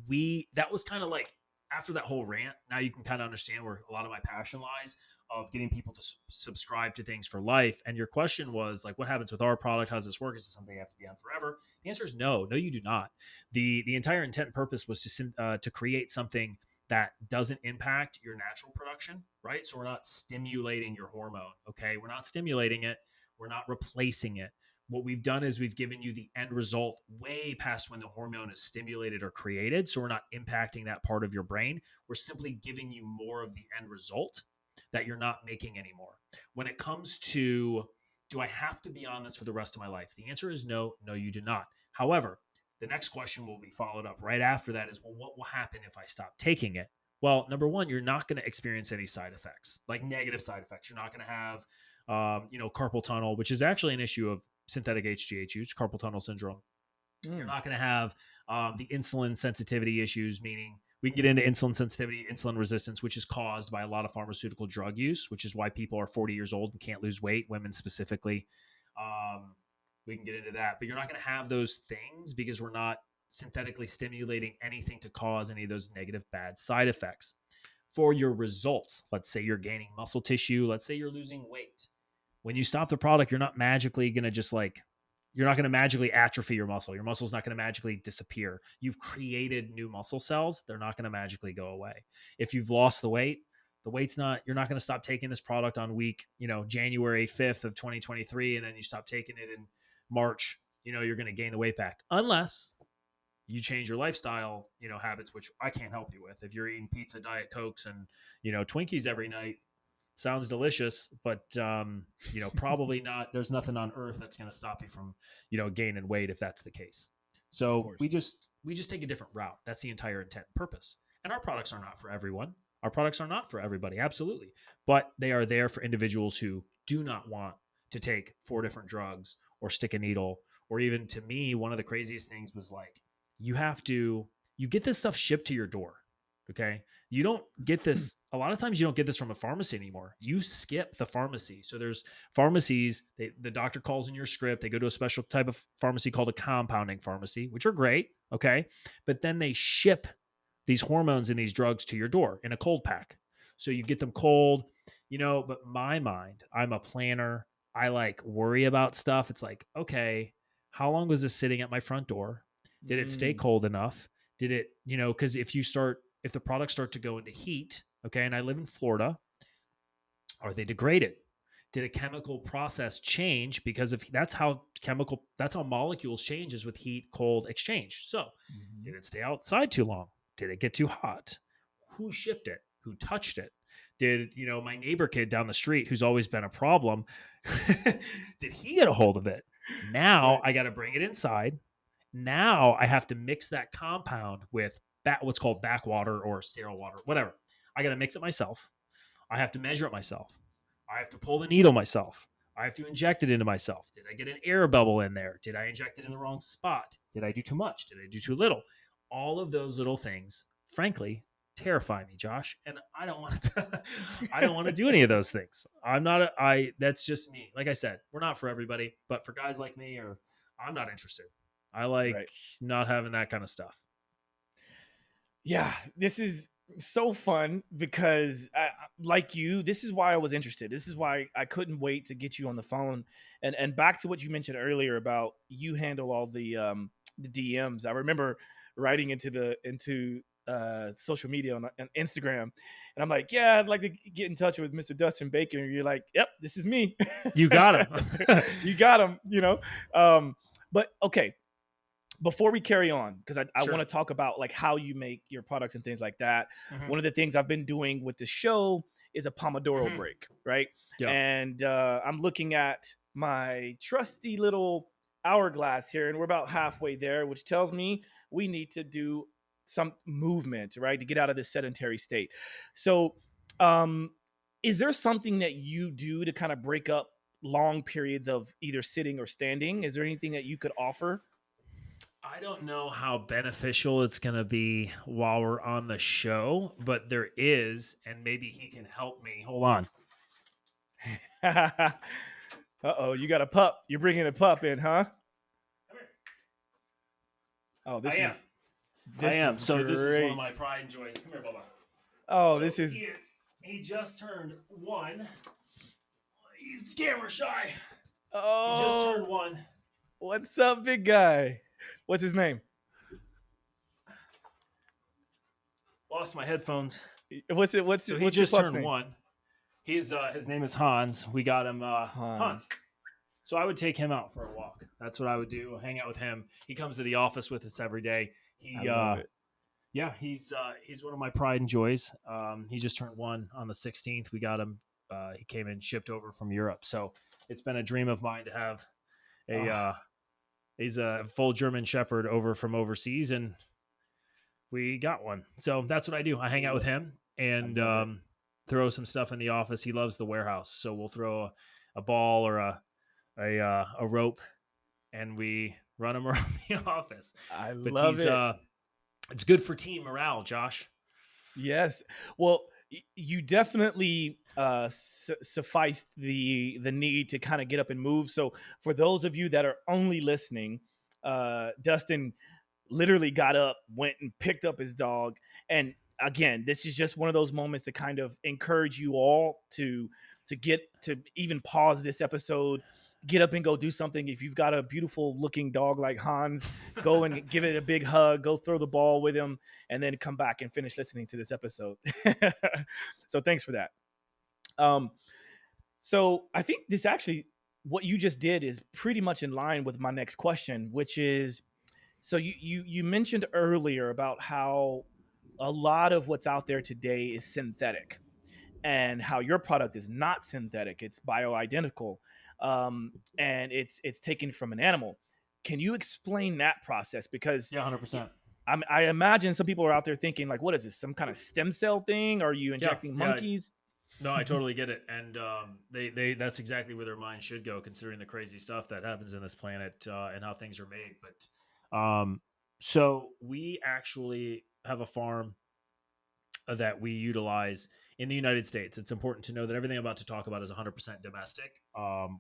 that was kind of like, after that whole rant, now you can kind of understand where a lot of my passion lies of getting people to subscribe to things for life. And your question was like, what happens with our product? How does this work? Is this something you have to be on forever? The answer is no. No, you do not. The entire intent and purpose was to create something that doesn't impact your natural production, right? So we're not stimulating your hormone, okay? We're not stimulating it. We're not replacing it. What we've done is we've given you the end result way past when the hormone is stimulated or created. So we're not impacting that part of your brain. We're simply giving you more of the end result that you're not making anymore. When it comes to, do I have to be on this for the rest of my life? The answer is no, you do not. However, the next question will be followed up right after that is, well, what will happen if I stop taking it? Well, number one, you're not going to experience any side effects, like negative side effects. You're not going to have, carpal tunnel, which is actually an issue of synthetic HGH use, carpal tunnel syndrome. You're not going to have the insulin sensitivity issues, meaning we can get into insulin sensitivity, insulin resistance, which is caused by a lot of pharmaceutical drug use, which is why people are 40 years old and can't lose weight, women specifically. We can get into that, but you're not going to have those things because we're not synthetically stimulating anything to cause any of those negative bad side effects. For your results, let's say you're gaining muscle tissue, let's say you're losing weight. When you stop the product, you're not magically going to you're not going to magically atrophy your muscle. Your muscle's not going to magically disappear. You've created new muscle cells. They're not going to magically go away. If you've lost the weight's you're not going to stop taking this product on week, January 5th of 2023. And then you stop taking it in March, you're going to gain the weight back unless you change your lifestyle, habits, which I can't help you with. If you're eating pizza, Diet Cokes, and, Twinkies every night, sounds delicious, but, probably not. There's nothing on earth that's going to stop you from, gaining weight if that's the case. So we just take a different route. That's the entire intent and purpose. And our products are not for everyone. Our products are not for everybody. Absolutely. But they are there for individuals who do not want to take 4 different drugs or stick a needle, or even, to me, one of the craziest things was like, you get this stuff shipped to your door. Okay. You don't get this. A lot of times you don't get this from a pharmacy anymore. You skip the pharmacy. So there's pharmacies, the doctor calls in your script. They go to a special type of pharmacy called a compounding pharmacy, which are great. Okay. But then they ship these hormones and these drugs to your door in a cold pack. So you get them cold, but my mind, I'm a planner. I worry about stuff. It's like, okay, how long was this sitting at my front door? Did it stay cold enough? Did it, because if the products start to go into heat, okay, and I live in Florida, are they degraded? Did a chemical process change because of that's how molecules changes with heat cold exchange. So did it stay outside too long? Did it get too hot? Who shipped it? Who touched it? Did my neighbor kid down the street, who's always been a problem, did he get a hold of it? Now Right. I got to bring it inside. Now I have to mix that compound with what's called backwater or sterile water, whatever. I got to mix it myself. I have to measure it myself. I have to pull the needle myself. I have to inject it into myself. Did I get an air bubble in there? Did I inject it in the wrong spot? Did I do too much? Did I do too little? All of those little things, frankly, terrify me, Josh. And I don't want to. I don't want to do any of those things. That's just me. Like I said, we're not for everybody, but for guys like me, I'm not interested. I like Right. not having that kind of stuff. Yeah, this is so fun because like you, this is why I was interested. This is why I couldn't wait to get you on the phone. And back to what you mentioned earlier about you handle all the DMs. I remember writing into social media on Instagram, and I'm like, yeah, I'd like to get in touch with Mr. Dustin Baker. And you're like, yep, this is me. You got him. You got him. But okay. Before we carry on, because I Sure. want to talk about like how you make your products and things like that. Mhm. One of the things I've been doing with the show is a Pomodoro Mhm. break, right? Yeah. And I'm looking at my trusty little hourglass here, and we're about halfway there, which tells me we need to do some movement, right, to get out of this sedentary state. So, is there something that you do to kind of break up long periods of either sitting or standing? Is there anything that you could offer? I don't know how beneficial it's going to be while we're on the show, but there is, and maybe he can help me. Hold on. Uh-oh, you got a pup. You're bringing a pup in, huh? Oh, this I am. is So this is one great. of my pride and joys. Come here, Bubba. Oh, So this is he just turned 1. He's camera shy. He oh. just turned 1. What's up, big guy? What's his name? Lost my headphones. What's So he what's your just pup's turned name? 1. His name is Hans. We got him Hans. So I would take him out for a walk. That's what I would do. Hang out with him. He comes to the office with us every day. I love it. Yeah, he's one of my pride and joys. He just turned 1 on the 16th. We got him. He came in shipped over from Europe. So it's been a dream of mine to have he's a full German Shepherd over from overseas, and we got one. So that's what I do. I hang out with him and throw some stuff in the office. He loves the warehouse, so we'll throw a ball or a rope, and we run him around the office. I But love it. It's good for team morale, Josh. Yes. Well, you definitely sufficed the need to kind of get up and move. So for those of you that are only listening, Dustin literally got up, went and picked up his dog. And again, this is just one of those moments to kind of encourage you all to get to even pause this episode, get up and go do something. If you've got a beautiful looking dog like Hans, go and give it a big hug, go throw the ball with him, and then come back and finish listening to this episode. So thanks for that. So I think this actually, what you just did is pretty much in line with my next question, which is, so you mentioned earlier about how a lot of what's out there today is synthetic, and how your product is not synthetic; it's bioidentical, and it's taken from an animal. Can you explain that process? Because Yeah, 100%. I imagine some people are out there thinking like, what is this? Some kind of stem cell thing? Are you injecting monkeys? No, I totally get it, and they that's exactly where their mind should go, considering the crazy stuff that happens in this planet and how things are made. But so we actually have a farm that we utilize in the United States. It's important to know that everything I'm about to talk about is 100% domestic.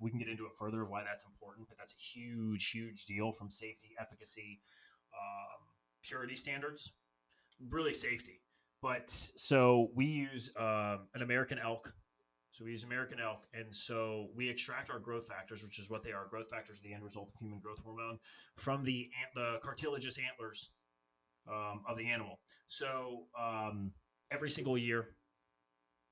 We can get into it further why that's important, but that's a huge, huge deal from safety, efficacy, purity standards, really safety. But so we use an American elk. So we use American elk, and so we extract our growth factors, which is what they are. Growth factors are the end result of human growth hormone from the cartilaginous antlers of the animal. So every single year,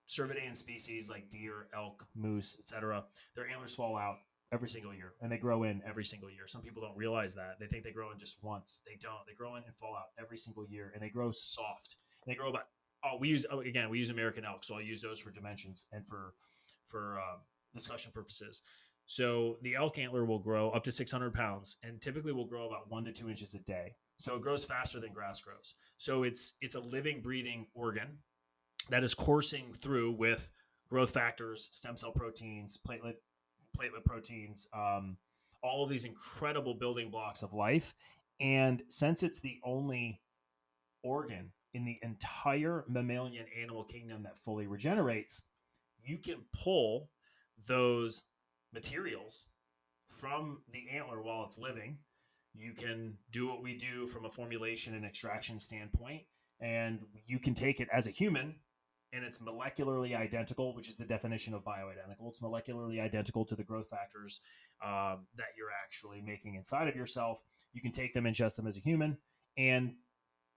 cervidaean species like deer, elk, moose, etc., their antlers fall out every single year, and they grow in every single year. Some people don't realize that. They think they grow in just once. They don't. They grow in and fall out every single year, and they grow soft. And they grow about. We use American elk, so I'll use those for dimensions and for discussion purposes. So the elk antler will grow up to 600 pounds, and typically will grow about 1 to 2 inches a day. So it grows faster than grass grows. So it's a living, breathing organ that is coursing through with growth factors, stem cell proteins, platelet proteins, all of these incredible building blocks of life. And since it's the only organ in the entire mammalian animal kingdom that fully regenerates, you can pull those materials from the antler while it's living. You can do what we do from a formulation and extraction standpoint, and you can take it as a human, and it's molecularly identical, which is the definition of bioidentical. It's molecularly identical to the growth factors that you're actually making inside of yourself. You can take them, ingest them as a human, and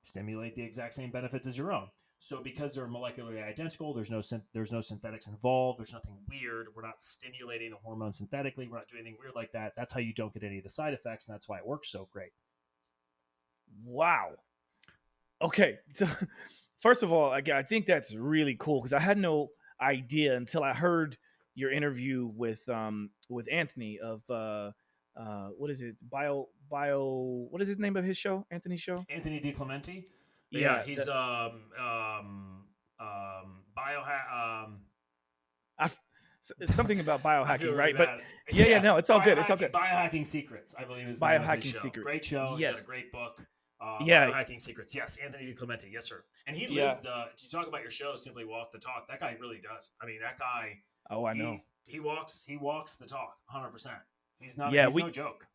stimulate the exact same benefits as your own. So because they're molecularly identical, there's no synthetics involved. There's nothing weird. We're not stimulating the hormone synthetically. We're not doing anything weird like that. That's how you don't get any of the side effects, and that's why it works so great. Wow. Okay. So first of all, I think that's really cool because I had no idea until I heard your interview with Anthony of what is it? What is his name of his show? Anthony's show? Anthony DiClemente. Yeah, he's something about biohacking, really right? bad. But yeah, no, it's all good. It's all good. Biohacking Secrets, I believe, is the name of his Biohacking show. Secrets. Great show. Yes. He's got a great book. Yeah. Biohacking Secrets. Yes, Anthony DiClemente. Yes, sir. And he lives to talk about your show, Simply Walk the Talk. That guy really does. I mean, that guy. Oh, I know. He walks the talk 100%. He's not. Yeah, he's no joke.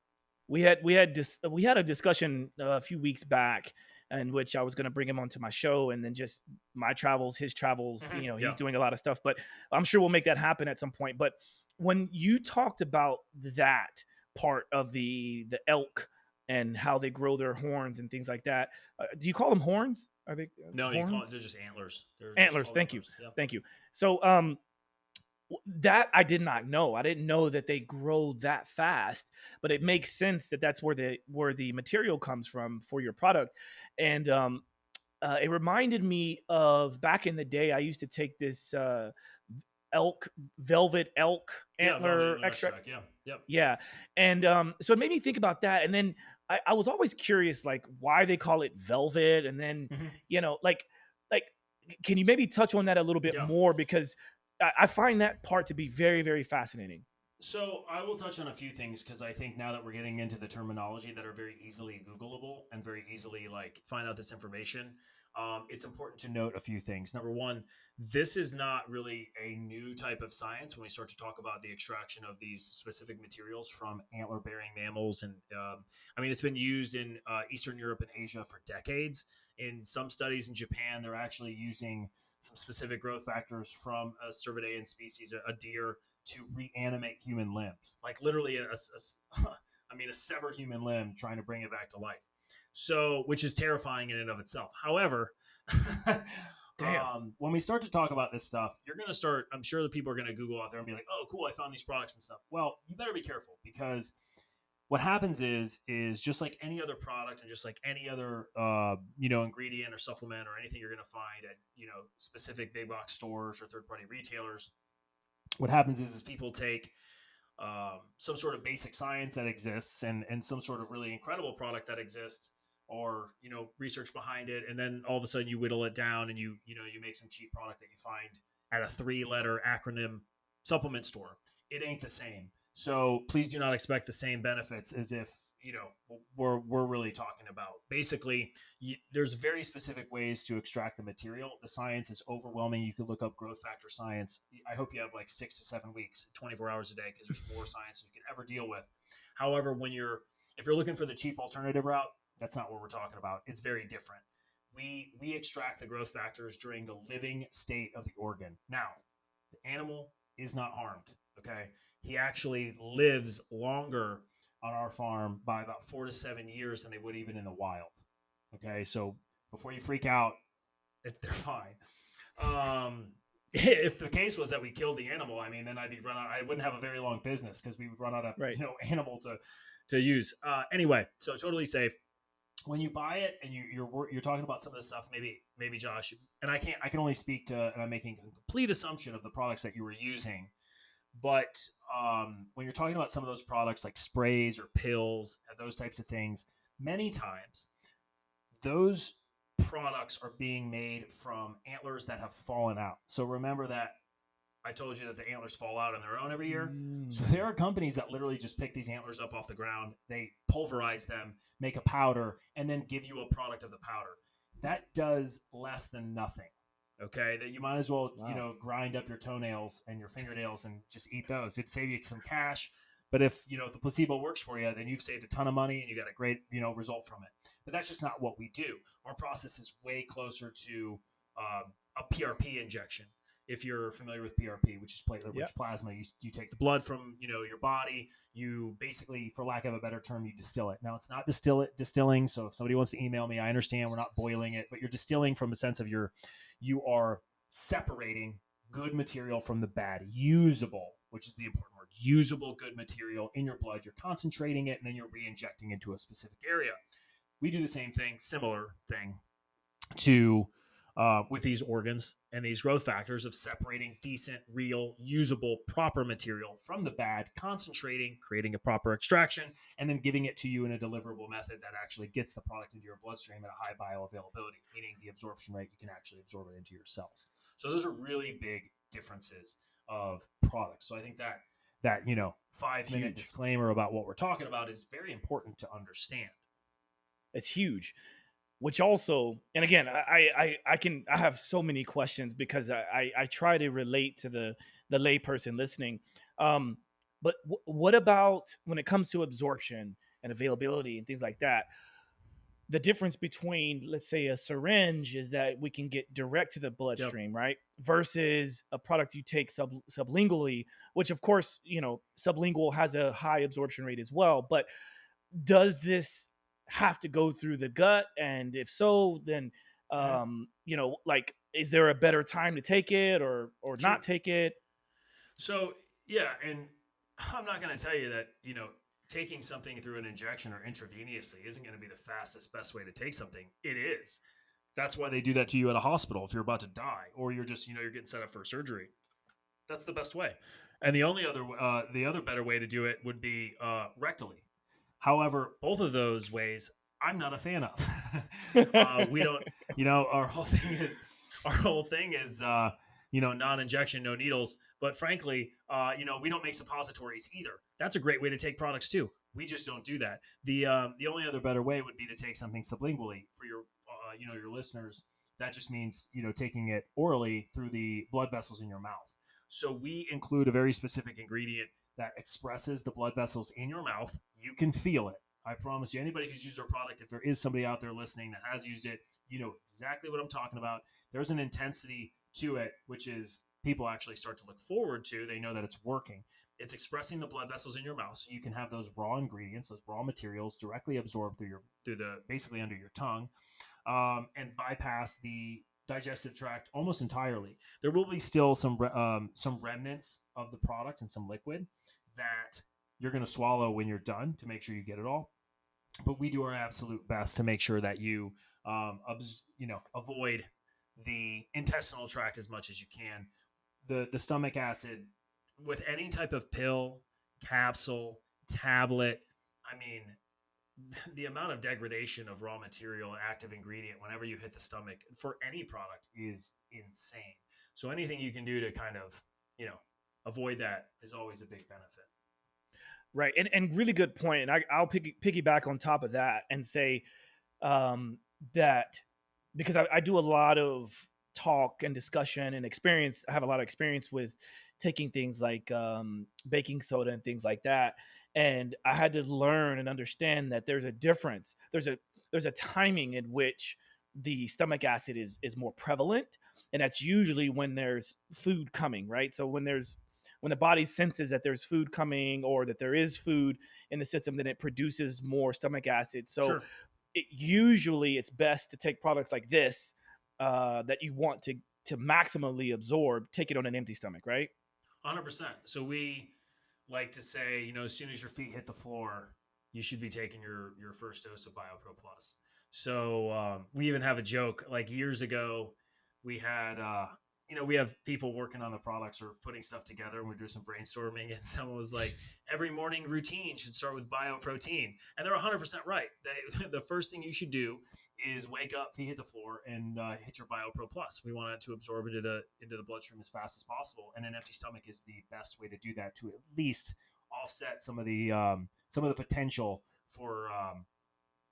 We had a discussion a few weeks back in which I was going to bring him onto my show, and then just my travels, his travels. Mm-hmm. He's doing a lot of stuff, but I'm sure we'll make that happen at some point. But when you talked about that part of the elk and how they grow their horns and things like that, do you call them horns? Are they No, horns? you call it, they're just antlers. Antlers. Thank you. Yeah. Thank you. So that I did not know. I didn't know that they grow that fast, but it makes sense that that's where the material comes from for your product. And it reminded me of back in the day, I used to take this velvet elk antler extract. Yeah. Yep. Yeah. And so it made me think about that. And then I was always curious, like, why they call it velvet. And then, like, can you maybe touch on that a little bit more? Because I find that part to be very, very fascinating. So I will touch on a few things because I think now that we're getting into the terminology that are very easily Googleable and very easily find out this information, it's important to note a few things. Number one, this is not really a new type of science when we start to talk about the extraction of these specific materials from antler-bearing mammals. And it's been used in Eastern Europe and Asia for decades. In some studies in Japan, they're actually using some specific growth factors from a cervidaean species, a deer, to reanimate human limbs, like literally a severed human limb, trying to bring it back to life. So, which is terrifying in and of itself. However, when we start to talk about this stuff, I'm sure the people are going to Google out there and be like, oh, cool, I found these products and stuff. Well, you better be careful, because what happens is just like any other product and just like any other, ingredient or supplement or anything you're going to find at, specific big box stores or third-party retailers, what happens is people take some sort of basic science that exists and some sort of really incredible product that exists, or, research behind it. And then all of a sudden you whittle it down and you make some cheap product that you find at a 3-letter acronym supplement store. It ain't the same. So please do not expect the same benefits as if, we're really talking about. Basically, there's very specific ways to extract the material. The science is overwhelming. You can look up growth factor science. I hope you have 6 to 7 weeks, 24 hours a day, because there's more science than you can ever deal with. However, if you're looking for the cheap alternative route, that's not what we're talking about. It's very different. We extract the growth factors during the living state of the organ. Now, the animal is not harmed, okay? He actually lives longer on our farm by about 4 to 7 years than they would even in the wild. Okay, so before you freak out, they're fine. if the case was that we killed the animal, I mean, then I wouldn't have a very long business because we would run out of Right. animal to use. Anyway, so totally safe. When you buy it and you're talking about some of this stuff, maybe Josh, and I can only speak to, and I'm making a complete assumption of the products that you were using, but when you're talking about some of those products like sprays or pills and those types of things, many times those products are being made from antlers that have fallen out. So remember that I told you that the antlers fall out on their own every year. So there are companies that literally just pick these antlers up off the ground. They pulverize them, make a powder, and then give you a product of the powder. That does less than nothing. Okay, that you might as well, grind up your toenails and your fingernails and just eat those. It'd save you some cash. But if the placebo works for you, then you've saved a ton of money and you got a great, result from it. But that's just not what we do. Our process is way closer to a PRP injection. If you're familiar with PRP, which is platelet-rich plasma, you take the blood from your body. You basically, for lack of a better term, you distill it. Now it's not distilling. So if somebody wants to email me, I understand we're not boiling it, but you're distilling from a sense of you are separating good material from the bad, usable, which is the important word, usable good material in your blood. You're concentrating it and then you're re-injecting into a specific area. We do the same thing, similar thing to with these organs and these growth factors of separating decent, real, usable, proper material from the bad, concentrating, creating a proper extraction, and then giving it to you in a deliverable method that actually gets the product into your bloodstream at a high bioavailability, meaning the absorption rate, you can actually absorb it into your cells. So those are really big differences of products. So I think that 5-minute disclaimer about what we're talking about is very important to understand. It's huge. Which also, and again, I have so many questions because I try to relate to the layperson listening. But what about when it comes to absorption and availability and things like that? The difference between, let's say, a syringe is that we can get direct to the bloodstream, right? Versus a product you take sublingually, which of course, sublingual has a high absorption rate as well. But does this have to go through the gut? And if so, then, is there a better time to take it or not take it? So, yeah. And I'm not going to tell you that, taking something through an injection or intravenously isn't going to be the fastest, best way to take something. It is. That's why they do that to you at a hospital if you're about to die, or you're just, you're getting set up for surgery. That's the best way. And the other better way to do it would be rectally. However, both of those ways I'm not a fan of. We don't, our whole thing is non-injection, no needles. But frankly, we don't make suppositories either. That's a great way to take products too. We just don't do that. The only other better way would be to take something sublingually for your listeners. That just means, taking it orally through the blood vessels in your mouth. So we include a very specific ingredient that expresses the blood vessels in your mouth. You can feel it. I promise you, anybody who's used our product, if there is somebody out there listening that has used it, you know exactly what I'm talking about. There's an intensity to it, which is people actually start to look forward to. They know that it's working. It's expressing the blood vessels in your mouth, so you can have those raw ingredients, those raw materials directly absorbed through the basically under your tongue, and bypass the digestive tract almost entirely. There will be still some remnants of the product and some liquid that you're going to swallow when you're done to make sure you get it all. But we do our absolute best to make sure that you avoid the intestinal tract as much as you can. The stomach acid with any type of pill, capsule, tablet, I mean, the amount of degradation of raw material and active ingredient whenever you hit the stomach for any product is insane. So anything you can do to kind of, avoid that is always a big benefit. Right. And really good point. And I'll piggyback on top of that and say that because I do a lot of talk and discussion and experience. I have a lot of experience with taking things like baking soda and things like that. And I had to learn and understand that there's a difference. There's a timing in which the stomach acid is more prevalent. And that's usually when there's food coming, right? So when the body senses that there's food coming or that there is food in the system, then it produces more stomach acid. So Sure. Usually it's best to take products like this that you want to to maximally absorb, take it on an empty stomach, right? 100%. So we like to say, as soon as your feet hit the floor, you should be taking your first dose of BioPro Plus. So we even have a joke. Like years ago, we had we have people working on the products or putting stuff together, and we do some brainstorming. And someone was like, "Every morning routine should start with bioprotein," and they're 100% right. The first thing you should do is wake up, feet hit the floor, and hit your BioPro Plus. We want it to absorb into the bloodstream as fast as possible, and an empty stomach is the best way to do that, to at least offset some of the potential for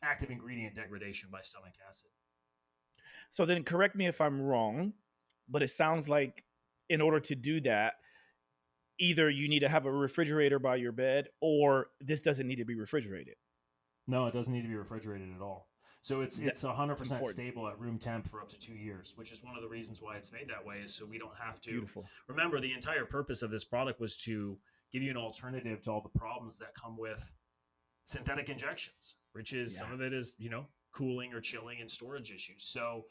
active ingredient degradation by stomach acid. So then, correct me if I'm wrong, but it sounds like in order to do that, either you need to have a refrigerator by your bed, or this doesn't need to be refrigerated. No, it doesn't need to be refrigerated at all. So it's 100% important. stable at room temp for up to 2 years, which is one of the reasons why it's made that way, is so we don't have to. Beautiful. Remember, the entire purpose of this product was to give you an alternative to all the problems that come with synthetic injections, which is some of it is, cooling or chilling and storage issues. So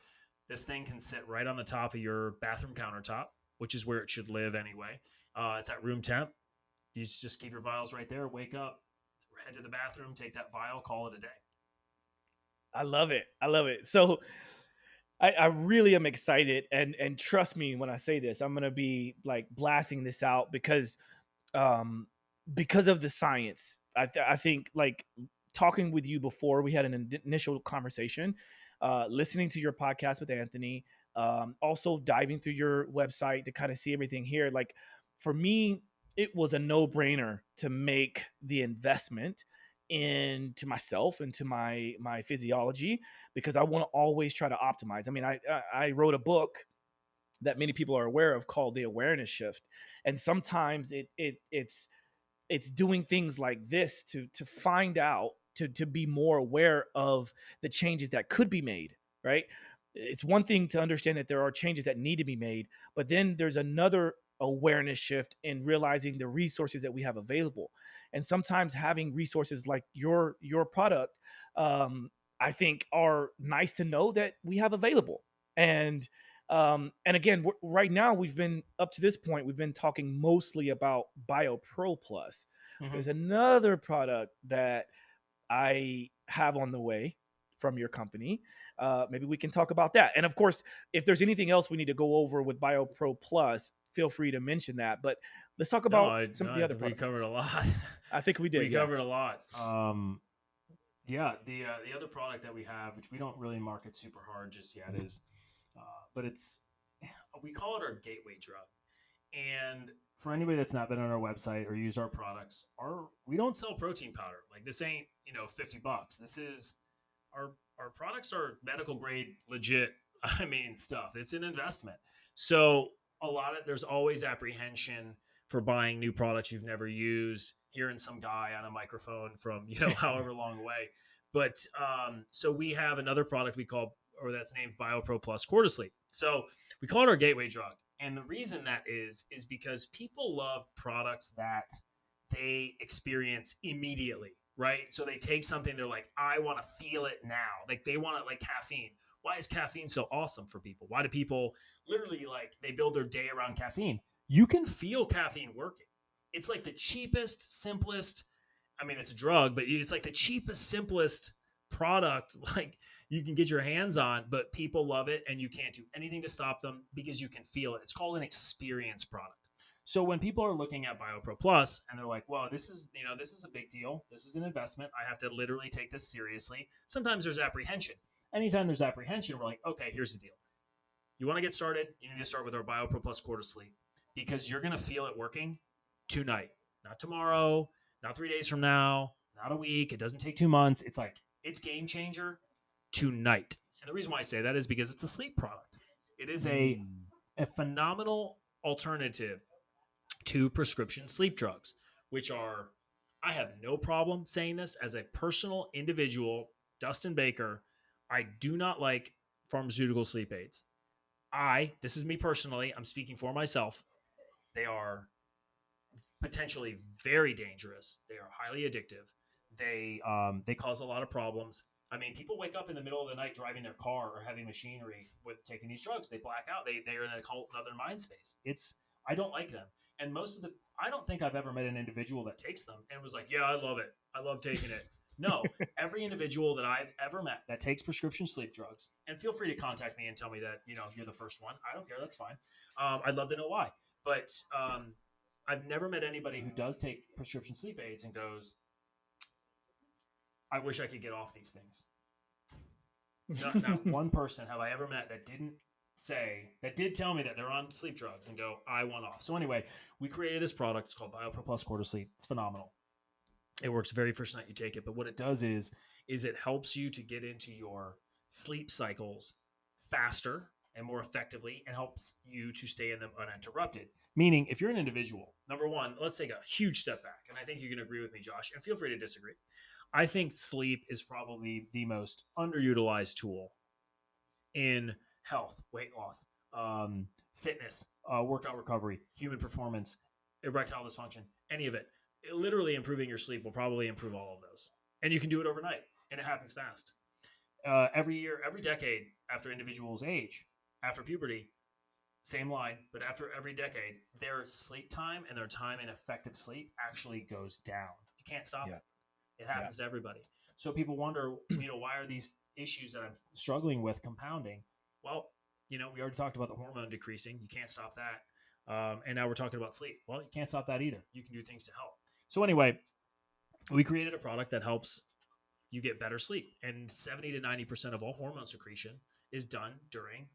this thing can sit right on the top of your bathroom countertop, which is where it should live anyway. It's at room temp. You just keep your vials right there, wake up, head to the bathroom, take that vial, call it a day. I love it. I love it. So I really am excited, and trust me when I say this, I'm gonna be like blasting this out because of the science. I think like talking with you before we had an initial conversation, listening to your podcast with Anthony, also diving through your website to kind of see everything here. Like for me, it was a no-brainer to make the investment into myself and to my physiology, because I want to always try to optimize. I mean, I wrote a book that many people are aware of called The Awareness Shift, and sometimes it's doing things like this to find out, to be more aware of the changes that could be made, right? It's one thing to understand that there are changes that need to be made, but then there's another awareness shift in realizing the resources that we have available. And sometimes having resources like your product, I think are nice to know that we have available. And again, right now we've been up to this point, we've been talking mostly about BioPro Plus. Mm-hmm. There's another product that I have on the way from your company. Maybe we can talk about that. And of course, if there's anything else we need to go over with BioPro Plus, feel free to mention that. But let's talk about some of the other products. We covered a lot. I think we did. We covered a lot. The other product that we have, which we don't really market super hard just yet, is, but we call it our gateway drug. And for anybody that's not been on our website or used our products, we don't sell protein powder. Like this ain't, $50. This is our products are medical grade, legit. I mean, stuff. It's an investment. So there's always apprehension for buying new products you've never used, hearing some guy on a microphone from, however long away. But so we have another product that's named BioPro Plus Cortisleep. So we call it our gateway drug. And the reason that is because people love products that they experience immediately, right? So they take something, they're like, I want to feel it now. Like they want it like caffeine. Why is caffeine so awesome for people? Why do people literally they build their day around caffeine? You can feel caffeine working. It's like the cheapest, simplest, I mean, it's a drug, but it's like the cheapest, simplest product you can get your hands on, but people love it and you can't do anything to stop them because you can feel it. It's called an experience product. So when people are looking at BioPro Plus and they're like, well, this is a big deal. This is an investment. I have to literally take this seriously. Sometimes there's apprehension. Anytime there's apprehension, we're like, okay, here's the deal. You want to get started, you need to start with our BioPro Plus Cortisleep, because you're going to feel it working tonight, not tomorrow, not 3 days from now, not a week. It doesn't take 2 months. It's game changer tonight. And the reason why I say that is because it's a sleep product. It is a phenomenal alternative to prescription sleep drugs, which are, I have no problem saying this as a personal individual, Dustin Baker, I do not like pharmaceutical sleep aids. This is me personally, I'm speaking for myself. They are potentially very dangerous. They are highly addictive. They cause a lot of problems. I mean, people wake up in the middle of the night driving their car or heavy machinery with taking these drugs. They black out. They're in a whole another mind space. I don't like them. And I don't think I've ever met an individual that takes them and was like, yeah, I love it. I love taking it. No, every individual that I've ever met that takes prescription sleep drugs, and feel free to contact me and tell me that, you're the first one. I don't care. That's fine. I'd love to know why. But I've never met anybody who does take prescription sleep aids and goes, I wish I could get off these things. Not one person have I ever met that did tell me that they're on sleep drugs and go, I want off. So anyway, we created this product. It's called BioPro Plus Quarter Sleep. It's phenomenal. It works the very first night you take it. But what it does is it helps you to get into your sleep cycles faster and more effectively, and helps you to stay in them uninterrupted. Meaning, if you're an individual, number one, let's take a huge step back. And I think you can agree with me, Josh, and feel free to disagree. I think sleep is probably the most underutilized tool in health, weight loss, fitness, workout recovery, human performance, erectile dysfunction, any of it. Literally improving your sleep will probably improve all of those. And you can do it overnight, and it happens fast. Every year, every decade, after individuals age, after puberty, same line, but after every decade, their sleep time and their time in effective sleep actually goes down. You can't stop it. It happens to everybody. So people wonder, why are these issues that I'm struggling with compounding? Well, we already talked about the hormone decreasing. You can't stop that. And now we're talking about sleep. Well, you can't stop that either. You can do things to help. So anyway, we created a product that helps you get better sleep. And 70 to 90% of all hormone secretion is done during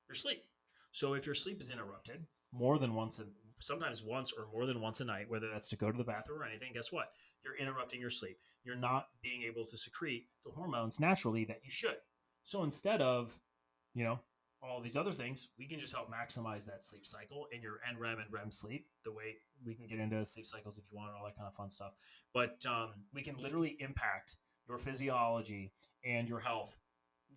your sleep. So if your sleep is interrupted sometimes once or more than once a night, whether that's to go to the bathroom or anything, guess what? You're interrupting your sleep. You're not being able to secrete the hormones naturally that you should. So instead of, all these other things, we can just help maximize that sleep cycle in your NREM and REM sleep, the way we can get into sleep cycles if you want, and all that kind of fun stuff. But we can literally impact your physiology and your health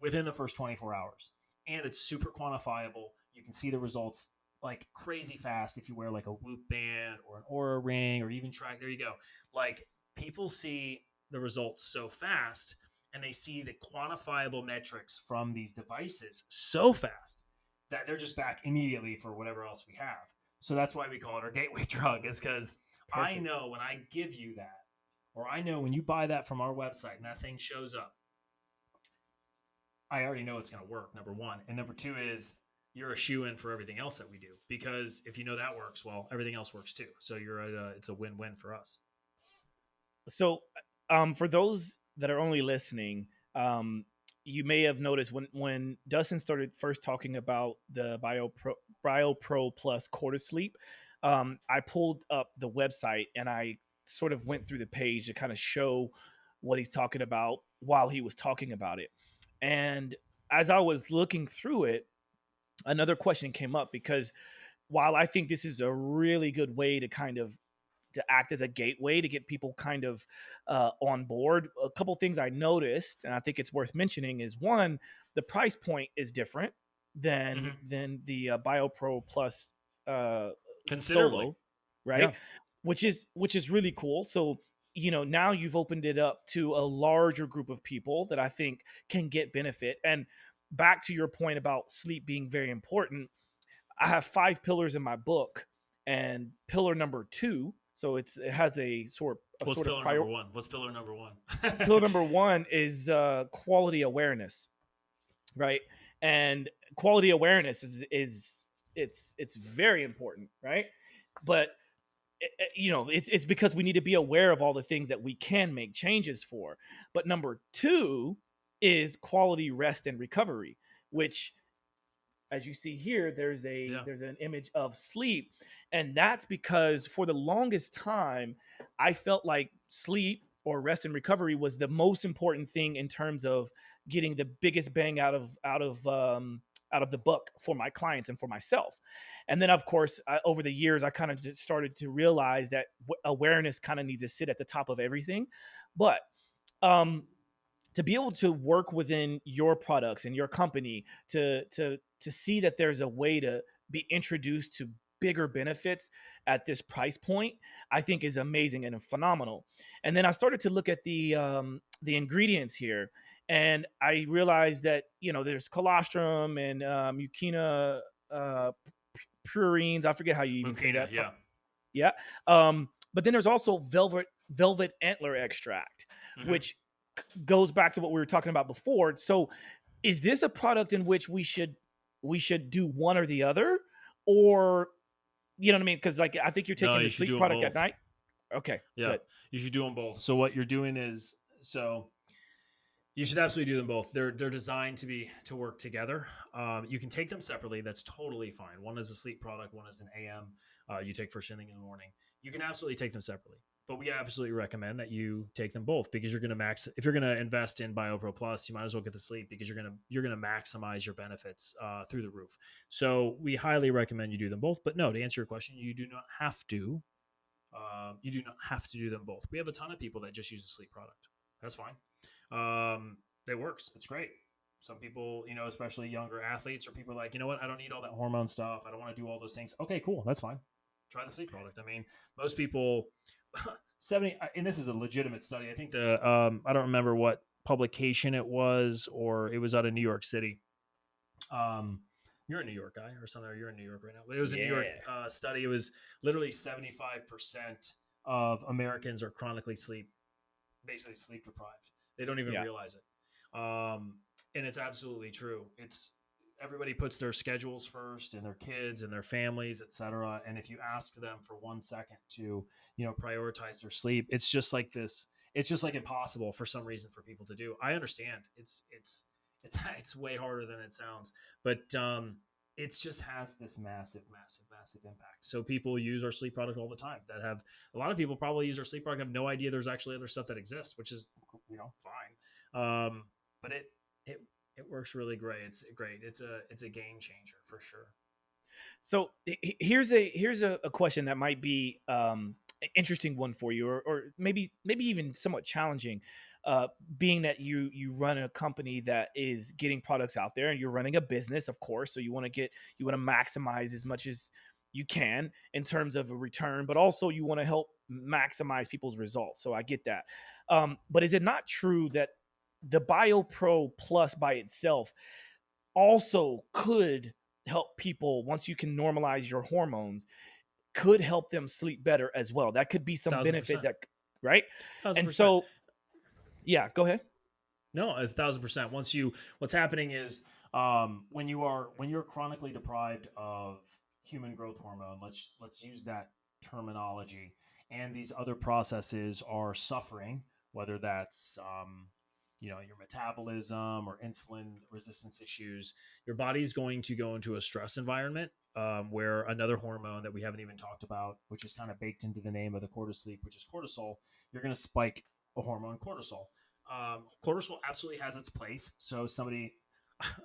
within the first 24 hours. And it's super quantifiable. You can see the results like crazy fast if you wear like a Whoop band or an Oura ring or even track. There you go. Like, people see the results so fast, and they see the quantifiable metrics from these devices so fast that they're just back immediately for whatever else we have. So that's why we call it our gateway drug, is because I know when I give you that, or I know when you buy that from our website and that thing shows up, I already know it's going to work, number one. And number two is you're a shoe-in for everything else that we do, because if you know that works, well, everything else works too. So it's a win-win for us. So for those that are only listening, you may have noticed when Dustin started first talking about the BioPro Plus Quarter Sleep, I pulled up the website and I sort of went through the page to kind of show what he's talking about while he was talking about it. And as I was looking through it, another question came up, because while I think this is a really good way to act as a gateway to get people kind of on board, a couple things I noticed, and I think it's worth mentioning, is one, the price point is different than the BioPro Plus considerably, Solo, right? Yeah. Which is really cool. So now you've opened it up to a larger group of people that I think can get benefit. And back to your point about sleep being very important, I have 5 pillars in my book, and pillar number 2. So it has a sort of number one? What's pillar number 1? Pillar number 1 is quality awareness, right? And quality awareness is it's very important, right? But it's because we need to be aware of all the things that we can make changes for. But number 2 is quality rest and recovery, which, as you see here, there's an image of sleep. And that's because for the longest time, I felt like sleep or rest and recovery was the most important thing in terms of getting the biggest bang out of the buck for my clients and for myself. And then, of course, over the years, I kind of just started to realize that awareness kind of needs to sit at the top of everything. But to be able to work within your products and your company to see that there's a way to be introduced to bigger benefits at this price point, I think is amazing and phenomenal. And then I started to look at the ingredients here, and I realized that there's colostrum and uh, purines. I forget how you even say Mucina, that. yeah. Yeah. But then there's also velvet antler extract, Mhm. which goes back to what we were talking about before. So, is this a product in which we should do one or the other, or you know what I mean? Because like I think you're No, taking you the should sleep do them product at both. night. Okay, Yeah, good. you should do them both. So what you're doing is you should absolutely do them both. They're designed to work together. You can take them separately. That's totally fine. One is a sleep product. One is an AM. You take first thing in the morning. You can absolutely take them separately. But we absolutely recommend that you take them both because you're going to if you're going to invest in BioPro Plus, you might as well get the sleep because you're going to maximize your benefits through the roof. So we highly recommend you do them both. But no, to answer your question, you do not have to. You do not have to do them both. We have a ton of people that just use a sleep product. That's fine. It works. It's great. Some people, especially younger athletes or people like, you know what, I don't need all that hormone stuff. I don't want to do all those things. Okay, cool. That's fine. Try the sleep product. I mean, most people 70, and this is a legitimate study. I think I don't remember what publication it was, or it was out of New York City. You're a New York guy or something. Or you're in New York right now, but it was a New York study. It was literally 75% of Americans are chronically basically sleep deprived. They don't even Yeah. realize it. And it's absolutely true. It's everybody puts their schedules first and their kids and their families, etc. And if you ask them for 1 second to, prioritize their sleep, it's just like this. It's just like impossible for some reason for people to do. I understand. It's way harder than it sounds, but it just has this massive, massive, massive impact. So people use our sleep product all the time. That have a lot of people probably use our sleep product and have no idea there's actually other stuff that exists, which is fine. But it works really great. It's great. It's a game changer for sure. So here's a question that might be an interesting one for you, or maybe even somewhat challenging. Being that you run a company that is getting products out there, and you're running a business, of course, so you want to maximize as much as you can in terms of a return, but also you want to help maximize people's results. So I get that. But is it not true that the BioPro Plus by itself also could help people, once you can normalize your hormones, could help them sleep better as well? That could be some benefit 1,000%. that, right? And 1,000%. so, yeah, go ahead. No, it's 1,000%. What's happening is when you're chronically deprived of human growth hormone, let's use that terminology, and these other processes are suffering, whether that's your metabolism or insulin resistance issues, your body's going to go into a stress environment where another hormone that we haven't even talked about, which is kind of baked into the name of the cortisol, which is cortisol, you're going to spike a hormone, cortisol. Cortisol absolutely has its place. So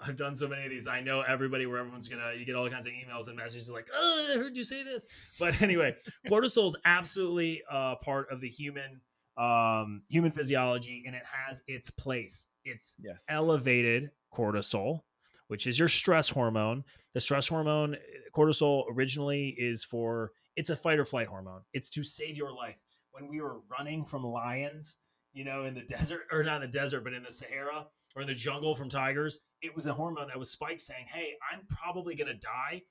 I've done so many of these. I know everybody where you get all kinds of emails and messages like, oh, I heard you say this. But anyway, cortisol is absolutely part of the human physiology, and it has its place. It's Yes. elevated cortisol, which is your stress hormone. The stress hormone, cortisol, originally it's a fight or flight hormone. It's to save your life. When we were running from lions, in the desert, or not in the desert, but in the Sahara or in the jungle from tigers, it was a hormone that was spiked saying, hey, I'm probably going to die.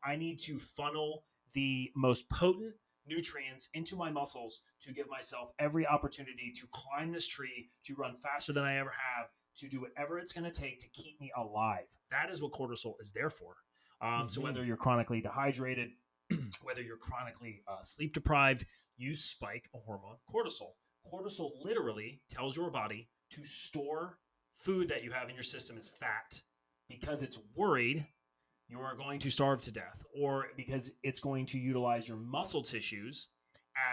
I need to funnel the most potent nutrients into my muscles to give myself every opportunity to climb this tree, to run faster than I ever have, to do whatever it's going to take to keep me alive. That is what cortisol is there for. So whether you're chronically dehydrated, whether you're chronically sleep deprived, you spike a hormone, cortisol. Cortisol literally tells your body to store food that you have in your system as fat because it's worried you are going to starve to death, or because it's going to utilize your muscle tissues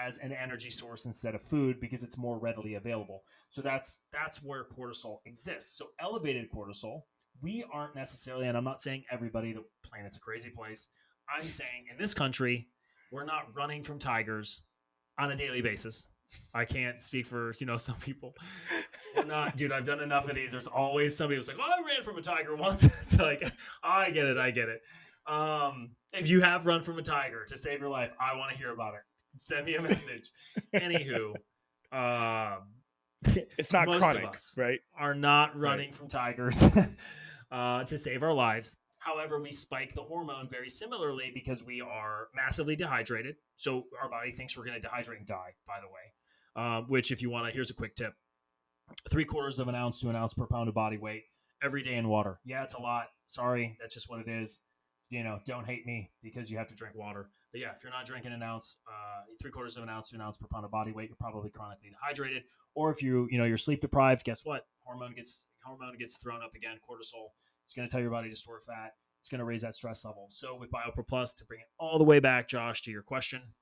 as an energy source instead of food because it's more readily available. So that's where cortisol exists. So elevated cortisol, we aren't necessarily, and I'm not saying everybody, the planet's a crazy place. I'm saying in this country, we're not running from tigers on a daily basis. I can't speak for, some people. We're not, dude, I've done enough of these. There's always somebody who's like, oh, I ran from a tiger once. It's like, oh, I get it. If you have run from a tiger to save your life, I want to hear about it. Send me a message. Anywho, It's not Most chronic, of us right? are not running Right. from tigers to save our lives. However, we spike the hormone very similarly because we are massively dehydrated. So our body thinks we're going to dehydrate and die, by the way. Which, if you want to, here's a quick tip: 3/4 of an ounce to an ounce per pound of body weight every day in water. Yeah, it's a lot. Sorry, that's just what it is. Don't hate me because you have to drink water. But yeah, if you're not drinking an ounce, 3/4 of an ounce to an ounce per pound of body weight, you're probably chronically dehydrated. Or if you're sleep deprived, guess what? Hormone gets thrown up again. Cortisol. It's going to tell your body to store fat. It's going to raise that stress level. So with BioPro Plus, to bring it all the way back, Josh, to your question,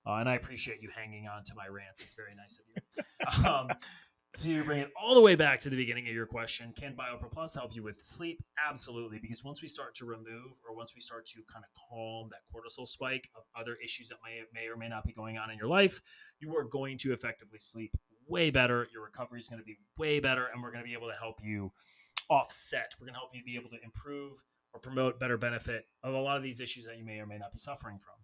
and I appreciate you hanging on to my rants. It's very nice of you. To bring it all the way back to the beginning of your question, can BioPro Plus help you with sleep? Absolutely, because once we start to remove, or once we start to kind of calm that cortisol spike of other issues that may or may not be going on in your life, you are going to effectively sleep way better. Your recovery is going to be way better, and we're going to be able to help you offset. We're going to help you be able to improve or promote better benefit of a lot of these issues that you may or may not be suffering from.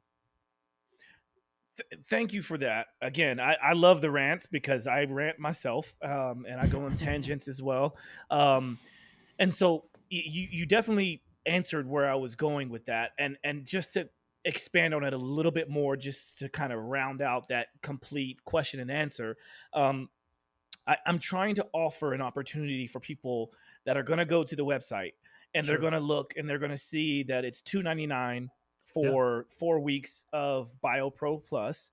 Thank you for that. Again, I love the rants because I rant myself, and I go on tangents as well. And so you definitely answered where I was going with that, and just to expand on it a little bit more, just to kind of round out that complete question and answer. I'm trying to offer an opportunity for people that are going to go to the website and they're Sure. going to look and they're going to see that it's $2.99 for 4 weeks of BioPro Plus,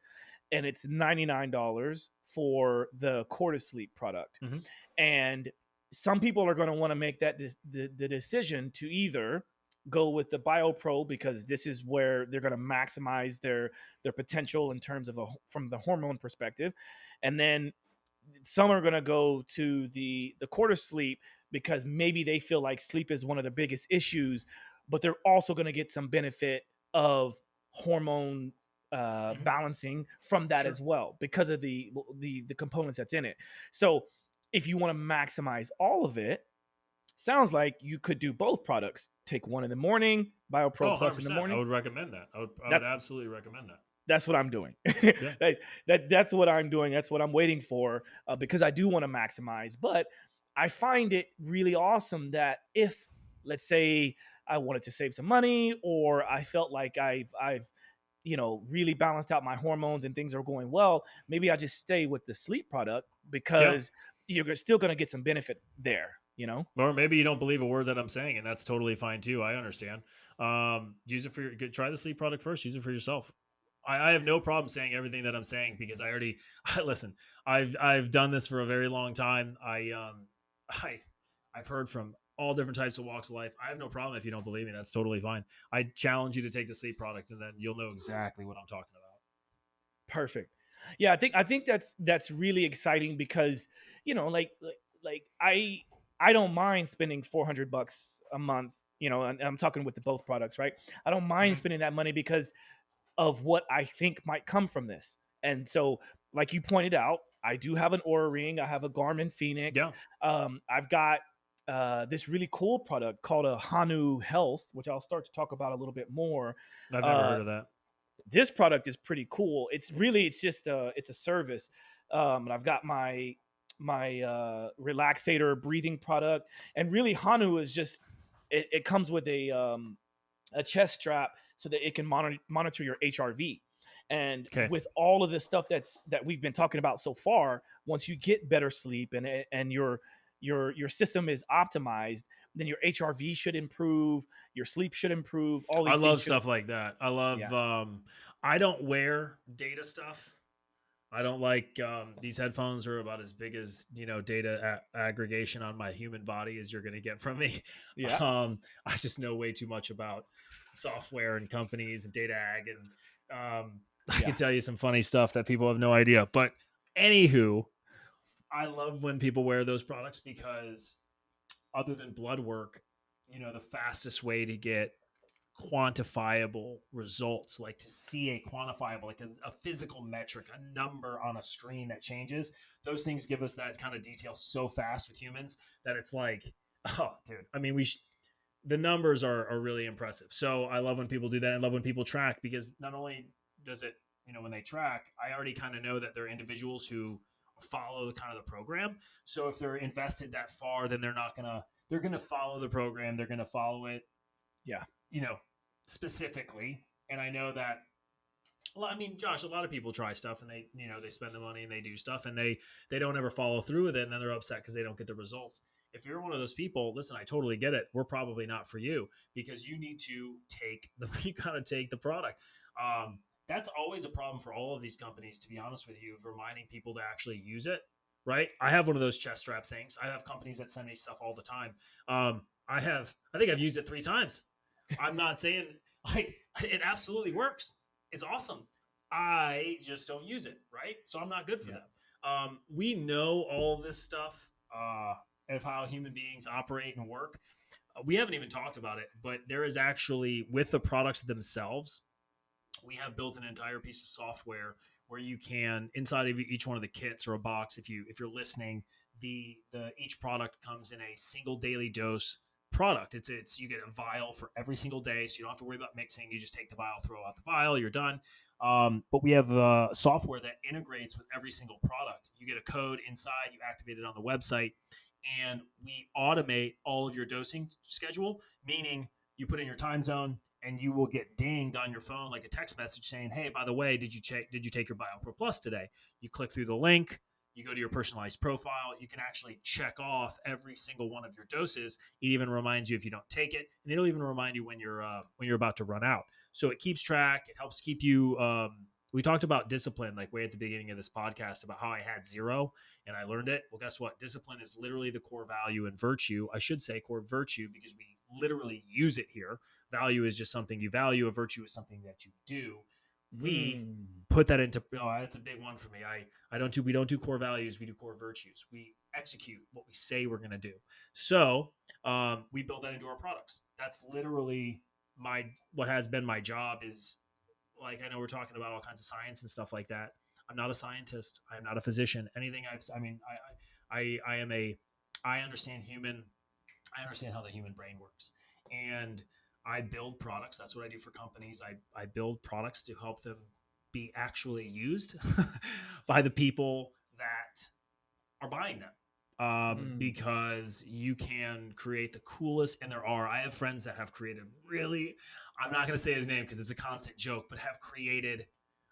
and it's $99 for the Quarter Sleep product. Mhm. And some people are going to want to make that the decision to either go with the BioPro because this is where they're going to maximize their potential in terms of from the hormone perspective, and then some are going to go to the Quarter Sleep because maybe they feel like sleep is one of the biggest issues, but they're also going to get some benefit of hormone balancing from that Sure. as well because of the components that's in it. So if you want to maximize all of it, sounds like you could do both products. Take one in the morning, BioPro Plus in the 100%. morning. I would recommend that. I would absolutely recommend that. That's what I'm doing. Yeah. That's what I'm doing. That's what I'm waiting for because I do want to maximize. But I find it really awesome that if, let's say, I wanted to save some money, or I felt like I've really balanced out my hormones and things are going well, maybe I just stay with the sleep product because you're still going to get some benefit there. Or maybe you don't believe a word that I'm saying, and that's totally fine too. I understand. Use it try the sleep product first. Use it for yourself. I have no problem saying everything that I'm saying because listen. I've done this for a very long time. I've heard from all different types of walks of life. I have no problem if you don't believe me. That's totally fine. I challenge you to take the sleep product, and then you'll know exactly what I'm talking about. Perfect. Yeah, I think that's really exciting because like I don't mind spending $400 a month. And I'm talking with the both products, right? I don't mind Mhm. spending that money because of what I think might come from this. And so, like you pointed out, I do have an Oura Ring. I have a Garmin Phoenix. Yeah. I've got this really cool product called a Hanu Health, which I'll start to talk about a little bit more. I've never heard of that. This product is pretty cool. It's just it's a service. And I've got my relaxator breathing product, and really Hanu is just it comes with a chest strap so that it can monitor your HRV. And Okay. with all of the stuff that we've been talking about so far, once you get better sleep and your system is optimized, then your HRV should improve, your sleep should improve. All these I things love should- stuff like that. I love. Yeah. I don't wear data stuff. I don't like these headphones are about as big as data aggregation on my human body as you're going to get from me. Yeah. I just know way too much about software and companies and data ag, and I Yeah. can tell you some funny stuff that people have no idea. But anywho, I love when people wear those products because other than blood work, the fastest way to get quantifiable results, like to see a quantifiable, like a physical metric, a number on a screen that changes, those things give us that kind of detail so fast with humans that it's like, oh dude, I mean, the numbers are really impressive. So I love when people do that. I love when people track, because not only does it, when they track, I already kind of know that they're individuals who follow the kind of the program. So if they're invested that far, then they're going to follow the program. They're going to follow it, Yeah. Specifically. And I know that, I mean, Josh, a lot of people try stuff and they spend the money and they do stuff and they don't ever follow through with it. And then they're upset because they don't get the results. If you're one of those people, listen, I totally get it. We're probably not for you because you need to you got to take the product. That's always a problem for all of these companies, to be honest with you, of reminding people to actually use it. Right. I have one of those chest strap things. I have companies that send me stuff all the time. I think I've used it 3 times. I'm not saying it absolutely works. It's awesome. I just don't use it. Right. So I'm not good for them. We know all this stuff of how human beings operate and work. We haven't even talked about it, but there is actually, with the products themselves, we have built an entire piece of software where you can, inside of each one of the kits or a box, if you're listening, each product comes in a single daily dose product. It's you get a vial for every single day, so you don't have to worry about mixing. You just take the vial, throw out the vial, you're done. But we have software that integrates with every single product. You get a code inside, you activate it on the website, and we automate all of your dosing schedule, meaning you put in your time zone and you will get dinged on your phone like a text message saying, hey, by the way, did you take your BioPro Plus today? You click through the link, you go to your personalized profile, you can actually check off every single one of your doses. It even reminds you if you don't take it, and it'll even remind you when you're about to run out. So it keeps track, it helps keep you we talked about discipline, like way at the beginning of this podcast, about how I had 0 and I learned it. Well, guess what? Discipline is literally the core value and virtue. I should say core virtue because we literally use it here. Value is just something you value. A virtue is something that you do. We put that into, that's a big one for me. We don't do core values. We do core virtues. We execute what we say we're going to do. So we build that into our products. That's literally what has been my job is, like, I know we're talking about all kinds of science and stuff like that. I'm not a scientist. I am not a physician. I understand I understand how the human brain works, and I build products. That's what I do for companies. I build products to help them be actually used by the people that are buying them. Because you can create the coolest, and I have friends that have created I'm not going to say his name because it's a constant joke, but have created,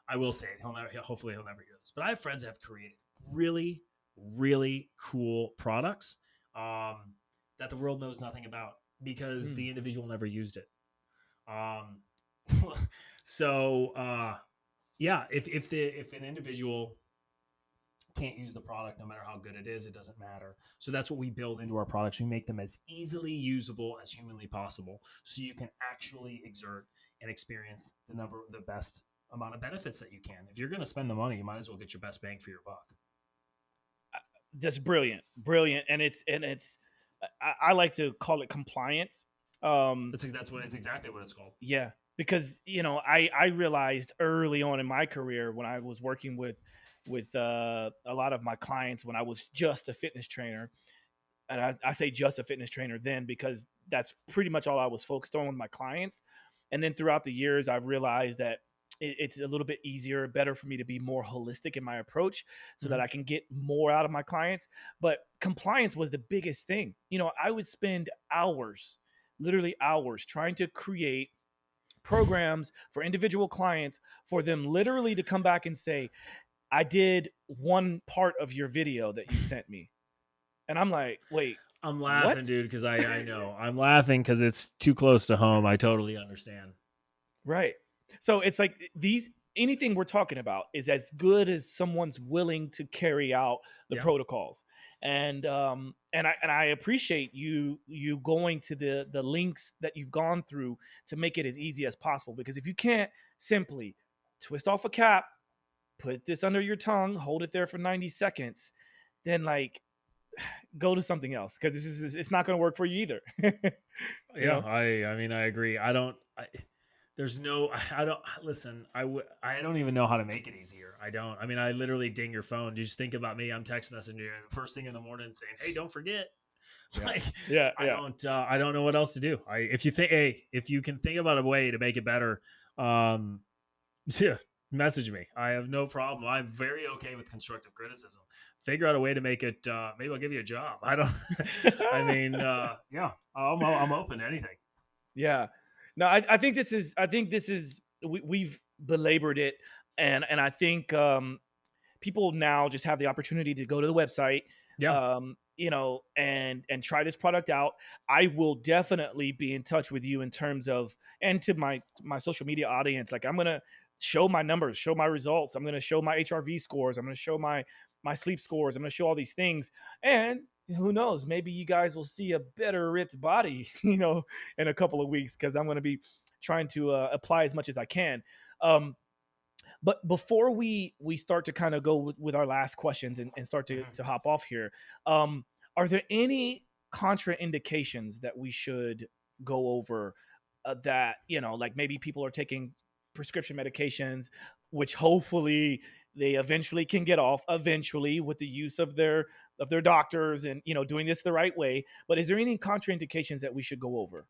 I will say it, hopefully he'll never hear this, but I have friends that have created really, really cool products that the world knows nothing about because the individual never used it. If an individual can't use the product, no matter how good it is, it doesn't matter. So that's what we build into our products. We make them as easily usable as humanly possible, so you can actually exert and experience the best amount of benefits that you can. If you're going to spend the money, you might as well get your best bang for your buck. That's brilliant, and it's I like to call it compliance. That's exactly what it's called. Yeah, because I realized early on in my career when I was working with a lot of my clients when I was just a fitness trainer, and I say just a fitness trainer then because that's pretty much all I was focused on with my clients. And then throughout the years, I've realized that it's a little bit easier, better for me to be more holistic in my approach so that I can get more out of my clients. But compliance was the biggest thing. I would spend hours, literally hours, trying to create programs for individual clients for them literally to come back and say, I did one part of your video that you sent me. And I'm like, wait, I'm laughing, dude, because I know. I'm laughing because it's too close to home. I totally understand. Right. So it's like anything we're talking about is as good as someone's willing to carry out the protocols. And I appreciate you going to the links that you've gone through to make it as easy as possible. Because if you can't simply twist off a cap, put this under your tongue, hold it there for 90 seconds, then go to something else because it's not going to work for you either. I mean, I agree. I don't even know how to make it easier. I mean, I literally ding your phone. Just think about me. I'm text messaging you first thing in the morning saying, hey, don't forget. I don't know what else to do. If you can think about a way to make it better, message me. I have no problem. I'm very okay with constructive criticism. Figure out a way to make it. Maybe I'll give you a job. I don't. I mean, yeah, I'm open to anything. Yeah. No, I think this is. I think this is. We've belabored it, and I think people now just have the opportunity to go to the website, Yeah. and try this product out. I will definitely be in touch with you in terms of, and to my social media audience, like I'm gonna show my numbers, show my results. I'm gonna show my HRV scores. I'm gonna show my sleep scores. I'm gonna show all these things, and who knows, maybe you guys will see a better ripped body, in a couple of weeks, because I'm gonna be trying to apply as much as I can. But before we start to kind of go with our last questions and start to hop off here, are there any contraindications that we should go over, that like maybe people are taking prescription medications, which hopefully they eventually can get off eventually with the use of their doctors and doing this the right way, but is there any contraindications that we should go over?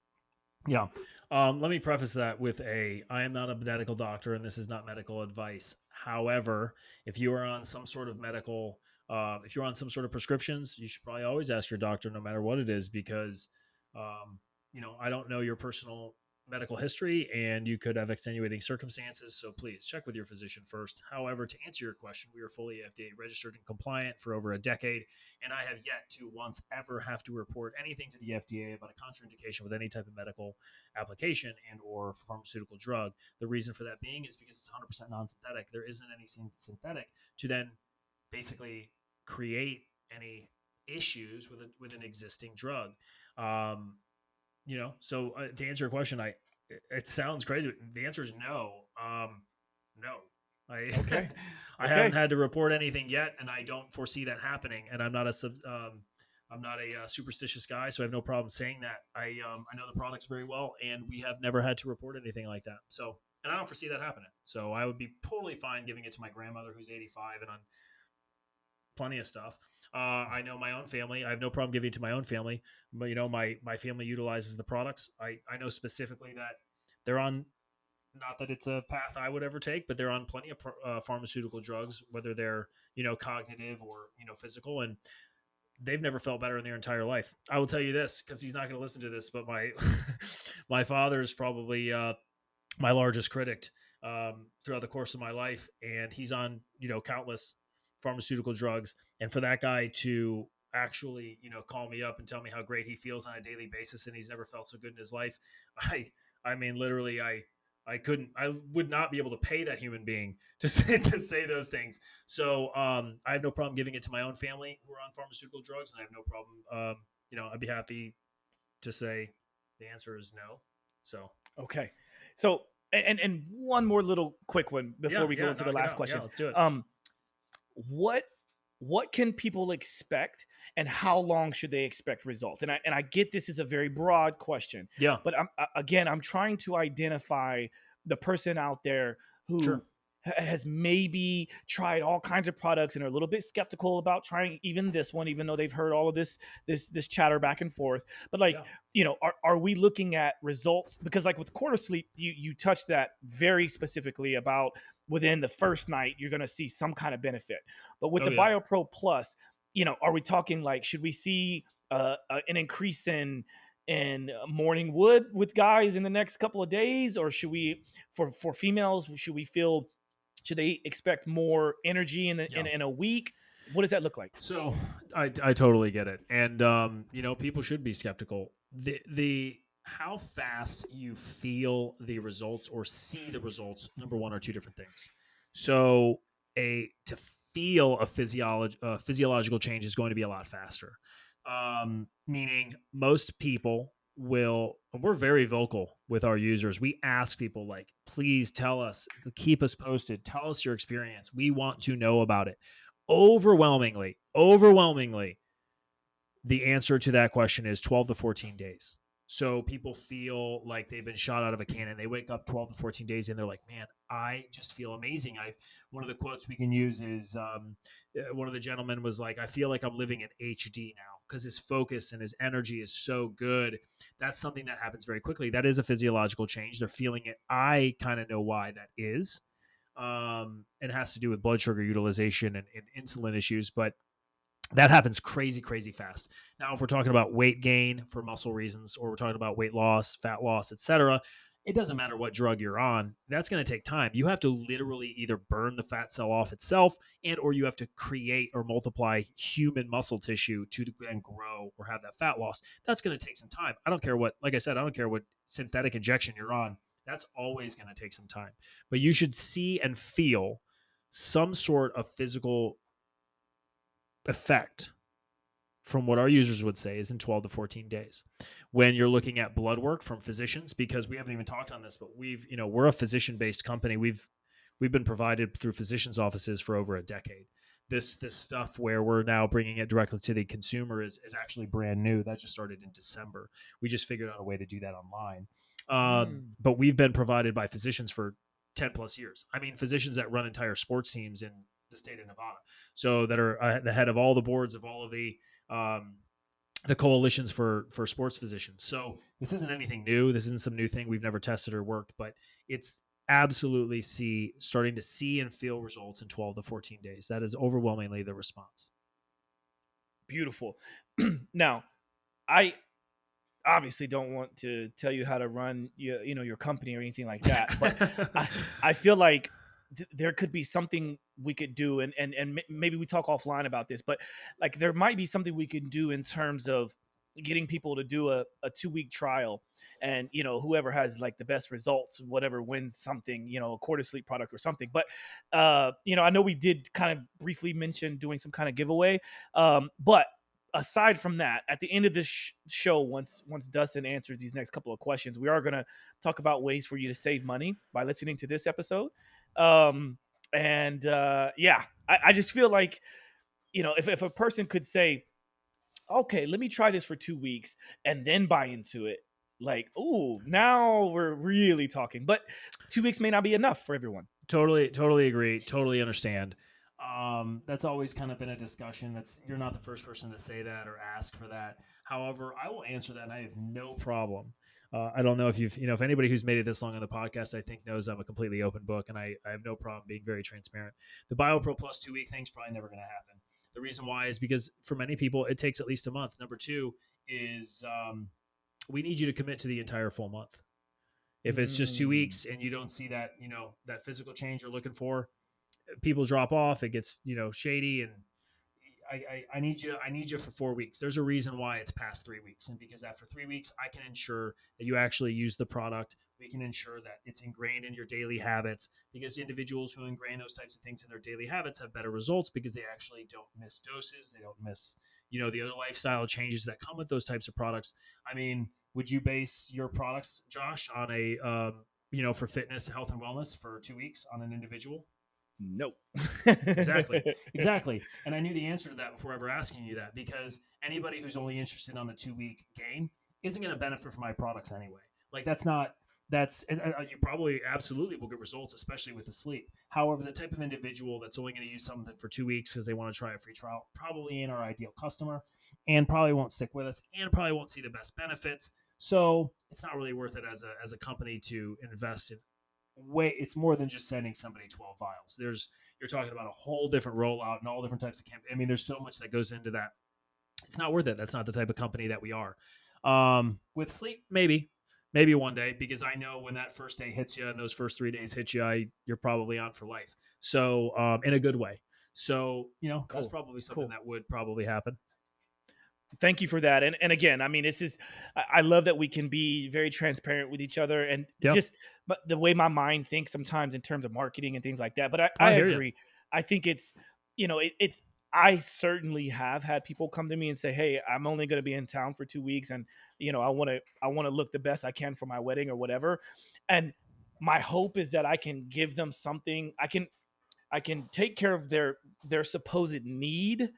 Yeah. Let me preface that with I am not a medical doctor and this is not medical advice. However, if you are on some sort of if you're on some sort of prescriptions, you should probably always ask your doctor no matter what it is, because, I don't know your personal medical history and you could have extenuating circumstances. So please check with your physician first. However, to answer your question, we are fully FDA registered and compliant for over a decade. And I have yet to once ever have to report anything to the FDA about a contraindication with any type of medical application and or pharmaceutical drug. The reason for that being is because it's 100% non-synthetic. There isn't any synthetic to then basically create any issues with an existing drug. So to answer your question, it sounds crazy. The answer is no. No. Okay. I haven't had to report anything yet, and I don't foresee that happening. And I'm not a superstitious guy, so I have no problem saying that. I know the products very well, and we have never had to report anything like that. So, and I don't foresee that happening. So I would be totally fine giving it to my grandmother who's 85 and on plenty of stuff. I know my own family. I have no problem giving it to my own family, but my family utilizes the products. I know specifically that they're on, not that it's a path I would ever take, but they're on plenty of pharmaceutical drugs, whether they're, cognitive or, physical, and they've never felt better in their entire life. I will tell you this, because he's not going to listen to this, but my father is probably my largest critic throughout the course of my life, and he's on, countless pharmaceutical drugs. And for that guy to actually, call me up and tell me how great he feels on a daily basis and he's never felt so good in his life, I mean, literally, I would not be able to pay that human being to say those things. So I have no problem giving it to my own family who are on pharmaceutical drugs, and I have no problem, I'd be happy to say the answer is no. So okay. So and one more little quick one before we go into the last question. Yeah, let's do it. What can people expect, and how long should they expect results? And I get this is a very broad question. Yeah. But I'm trying to identify the person out there who Sure. has maybe tried all kinds of products and are a little bit skeptical about trying even this one, even though they've heard all of this chatter back and forth. But are we looking at results? Because like with quarter sleep, you touched that very specifically about within the first night, you're going to see some kind of benefit. But with BioPro Plus, are we talking like, should we see an increase in morning wood with guys in the next couple of days? Or should we, for females, should they expect more energy in a week? What does that look like? So I totally get it. And, people should be skeptical. The how fast you feel the results or see the results, number one, are two different things. So to feel a physiological change is going to be a lot faster. Meaning most people we're very vocal with our users. We ask people like, please tell us, keep us posted, tell us your experience. We want to know about it. Overwhelmingly, the answer to that question is 12 to 14 days. So people feel like they've been shot out of a cannon. They wake up 12 to 14 days and they're like, man, I just feel amazing. One of the quotes we can use is one of the gentlemen was like, I feel like I'm living in HD now because his focus and his energy is so good. That's something that happens very quickly. That is a physiological change. They're feeling it. I kind of know why that is. and it has to do with blood sugar utilization and insulin issues. But that happens crazy fast. Now, if we're talking about weight gain for muscle reasons, or we're talking about weight loss, fat loss, etc., it doesn't matter what drug you're on. That's going to take time. You have to literally either burn the fat cell off itself, and or you have to create or multiply human muscle tissue to then grow or have that fat loss. That's going to take some time. I don't care what, like I said, I don't care what synthetic injection you're on. That's always going to take some time. But you should see and feel some sort of physical effect from what our users would say is in 12 to 14 days. When you're looking at blood work from physicians, because we haven't even talked on this, but we're a physician-based company. We've been provided through physicians' offices for over a decade. This stuff where we're now bringing it directly to the consumer is actually brand new. That just started in December. We just figured out a way to do that online. But we've been provided by physicians for 10 plus years. I mean, physicians that run entire sports teams in the state of Nevada. So that are the head of all the boards of all of the coalitions for sports physicians. So this isn't anything new. This isn't some new thing we've never tested or worked, but it's absolutely starting to see and feel results in 12 to 14 days. That is overwhelmingly the response. Beautiful. Now, I obviously don't want to tell you how to run your company or anything like that, but I feel like there could be something we could do, and maybe we talk offline about this, but like there might be something we can do in terms of getting people to do a 2-week trial, and whoever has like the best results, whatever wins something, a quarter sleep product or something. But I know we did kind of briefly mention doing some kind of giveaway, but aside from that, at the end of this show, once Dustin answers these next couple of questions, we are going to talk about ways for you to save money by listening to this episode. I just feel like, if a person could say, okay, let me try this for 2 weeks and then buy into it, like, ooh, now we're really talking. But 2 weeks may not be enough for everyone. Totally agree. Totally understand. That's always kind of been a discussion. You're not the first person to say that or ask for that. However, I will answer that, and I have no problem. I don't know if if anybody who's made it this long on the podcast, I think knows I'm a completely open book, and I have no problem being very transparent. The BioPro Plus 2-week thing's probably never going to happen. The reason why is because for many people, it takes at least a month. Number two is we need you to commit to the entire full month. If it's just 2 weeks and you don't see that, that physical change you're looking for, people drop off. It gets, shady, and I need you for 4 weeks. There's a reason why it's past 3 weeks. And because after 3 weeks, I can ensure that you actually use the product. We can ensure that it's ingrained in your daily habits, because the individuals who ingrain those types of things in their daily habits have better results, because they actually don't miss doses. They don't miss, the other lifestyle changes that come with those types of products. I mean, would you base your products, Josh, on a, for fitness, health, and wellness for 2 weeks on an individual? Nope. Exactly. And I knew the answer to that before ever asking you that, because anybody who's only interested on a 2-week gain isn't going to benefit from my products anyway. Like you probably absolutely will get results, especially with the sleep. However, the type of individual that's only going to use something for 2 weeks because they want to try a free trial probably ain't our ideal customer, and probably won't stick with us, and probably won't see the best benefits. So it's not really worth it as a company to invest in. It's more than just sending somebody 12 vials. You're talking about a whole different rollout and all different types of I mean, there's so much that goes into that. It's not worth it. That's not the type of company that we are. With sleep, maybe one day, because I know when that first day hits you and those first 3 days hit you, you're probably on for life. So, in a good way. So, that's probably something that would probably happen. Thank you for that. And again, I mean, I love that we can be very transparent with each other, and but the way my mind thinks sometimes in terms of marketing and things like that. But I agree. You. I think it's, I certainly have had people come to me and say, hey, I'm only going to be in town for 2 weeks, and, I want to look the best I can for my wedding or whatever. And my hope is that I can give them something. I can take care of their supposed need.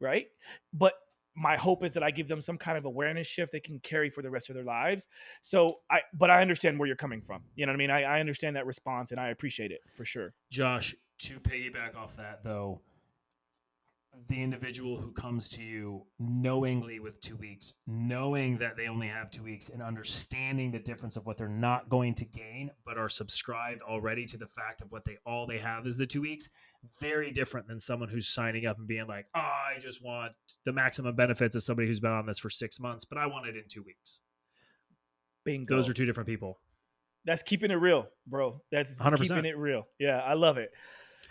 Right. But my hope is that I give them some kind of awareness shift they can carry for the rest of their lives. So but I understand where you're coming from. You know what I mean? I understand that response, and I appreciate it for sure. Josh, to piggyback off that though, the individual who comes to you knowingly with 2 weeks, knowing that they only have 2 weeks, and understanding the difference of what they're not going to gain, but are subscribed already to the fact of what all they have is the 2 weeks, very different than someone who's signing up and being like, oh, I just want the maximum benefits of somebody who's been on this for 6 months, but I want it in 2 weeks. Bingo. Those are two different people. That's keeping it real, bro. That's 100%. keeping it real. Yeah, I love it.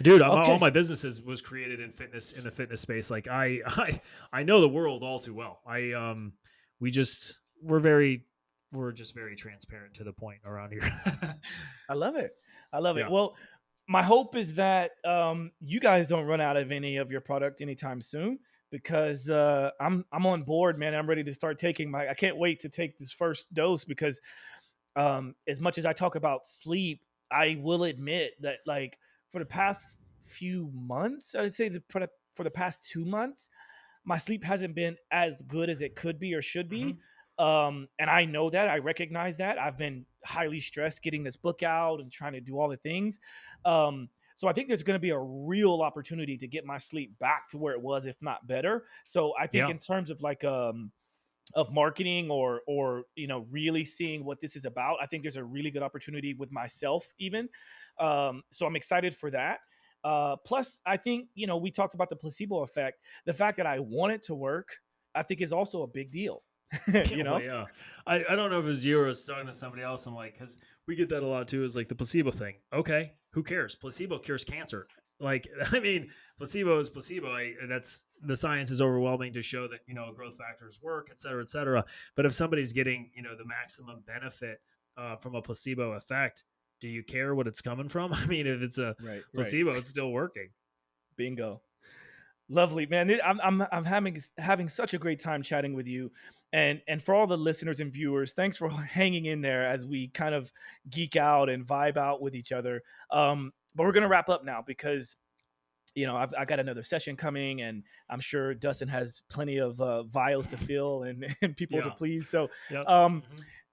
Dude, Okay. all my businesses was created in the fitness space. Like I know the world all too well. We're just very transparent to the point around here. I love it. I love Yeah. it. Well, my hope is that you guys don't run out of any of your product anytime soon, because I'm on board, man. I'm ready to start taking I can't wait to take this first dose, because as much as I talk about sleep, I will admit that, like, for the past few months, I'd say for the past 2 months, my sleep hasn't been as good as it could be or should be. And I know that. I recognize that. I've been highly stressed getting this book out and trying to do all the things. So I think there's going to be a real opportunity to get my sleep back to where it was, if not better. So I think in terms of like of marketing or really seeing what this is about, I think there's a really good opportunity with myself even. So I'm excited for that. Plus, I think, we talked about the placebo effect. The fact that I want it to work, I think, is also a big deal. Yeah. I don't know if it was you or I was talking to somebody else. I'm like, because we get that a lot too, is like the placebo thing. Okay, who cares? Placebo cures cancer. Like, I mean, placebo is placebo. That's the science is overwhelming to show that, growth factors work, et cetera, et cetera. But if somebody's getting, the maximum benefit from a placebo effect, do you care what it's coming from? I mean, if it's a placebo, it's still working. Bingo. Lovely, man. I'm having such a great time chatting with you, and for all the listeners and viewers, thanks for hanging in there as we kind of geek out and vibe out with each other. But we're gonna wrap up now, because I got another session coming, and I'm sure Dustin has plenty of vials to fill and people to please. So,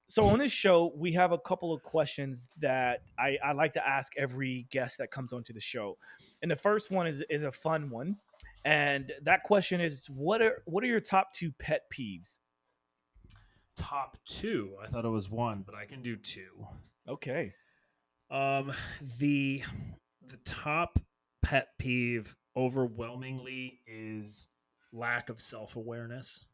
so on this show, we have a couple of questions that I like to ask every guest that comes onto the show, and the first one is a fun one. And that question is, what are your top 2 pet peeves? Top 2? I thought it was 1, but I can do 2. Okay. The top pet peeve overwhelmingly is lack of self-awareness,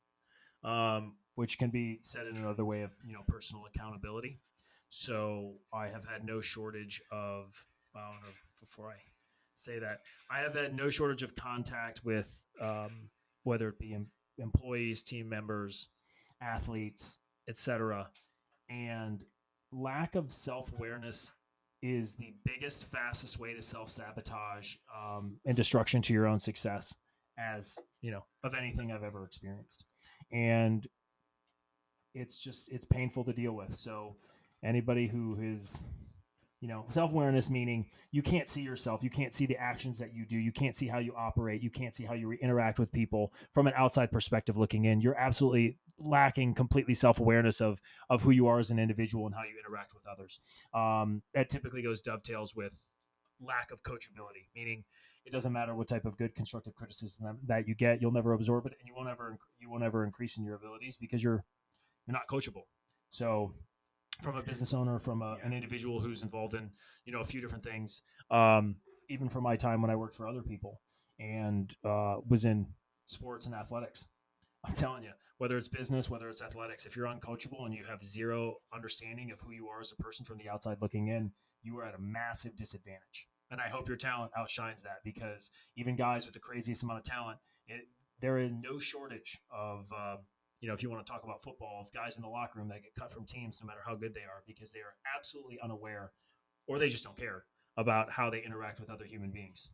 which can be said in another way of, personal accountability. So I have had no shortage of, I don't know, before I say that, I have had no shortage of contact with whether it be employees, team members, athletes, etc. And lack of self-awareness is the biggest, fastest way to self-sabotage and destruction to your own success, as of anything I've ever experienced. And it's painful to deal with. So anybody who is self-awareness, meaning you can't see yourself, you can't see the actions that you do, you can't see how you operate, you can't see how you interact with people from an outside perspective looking in. You're absolutely lacking completely self-awareness of who you are as an individual and how you interact with others. That typically dovetails with lack of coachability, meaning it doesn't matter what type of good constructive criticism that you get, you'll never absorb it, and you won't ever increase in your abilities because you're not coachable. So from a business owner, from an individual who's involved in, a few different things, even from my time when I worked for other people and was in sports and athletics, I'm telling you, whether it's business, whether it's athletics, if you're uncoachable and you have zero understanding of who you are as a person from the outside looking in, you are at a massive disadvantage. And I hope your talent outshines that, because even guys with the craziest amount of talent, there is no shortage of if you want to talk about football, of guys in the locker room that get cut from teams no matter how good they are, because they are absolutely unaware, or they just don't care about how they interact with other human beings.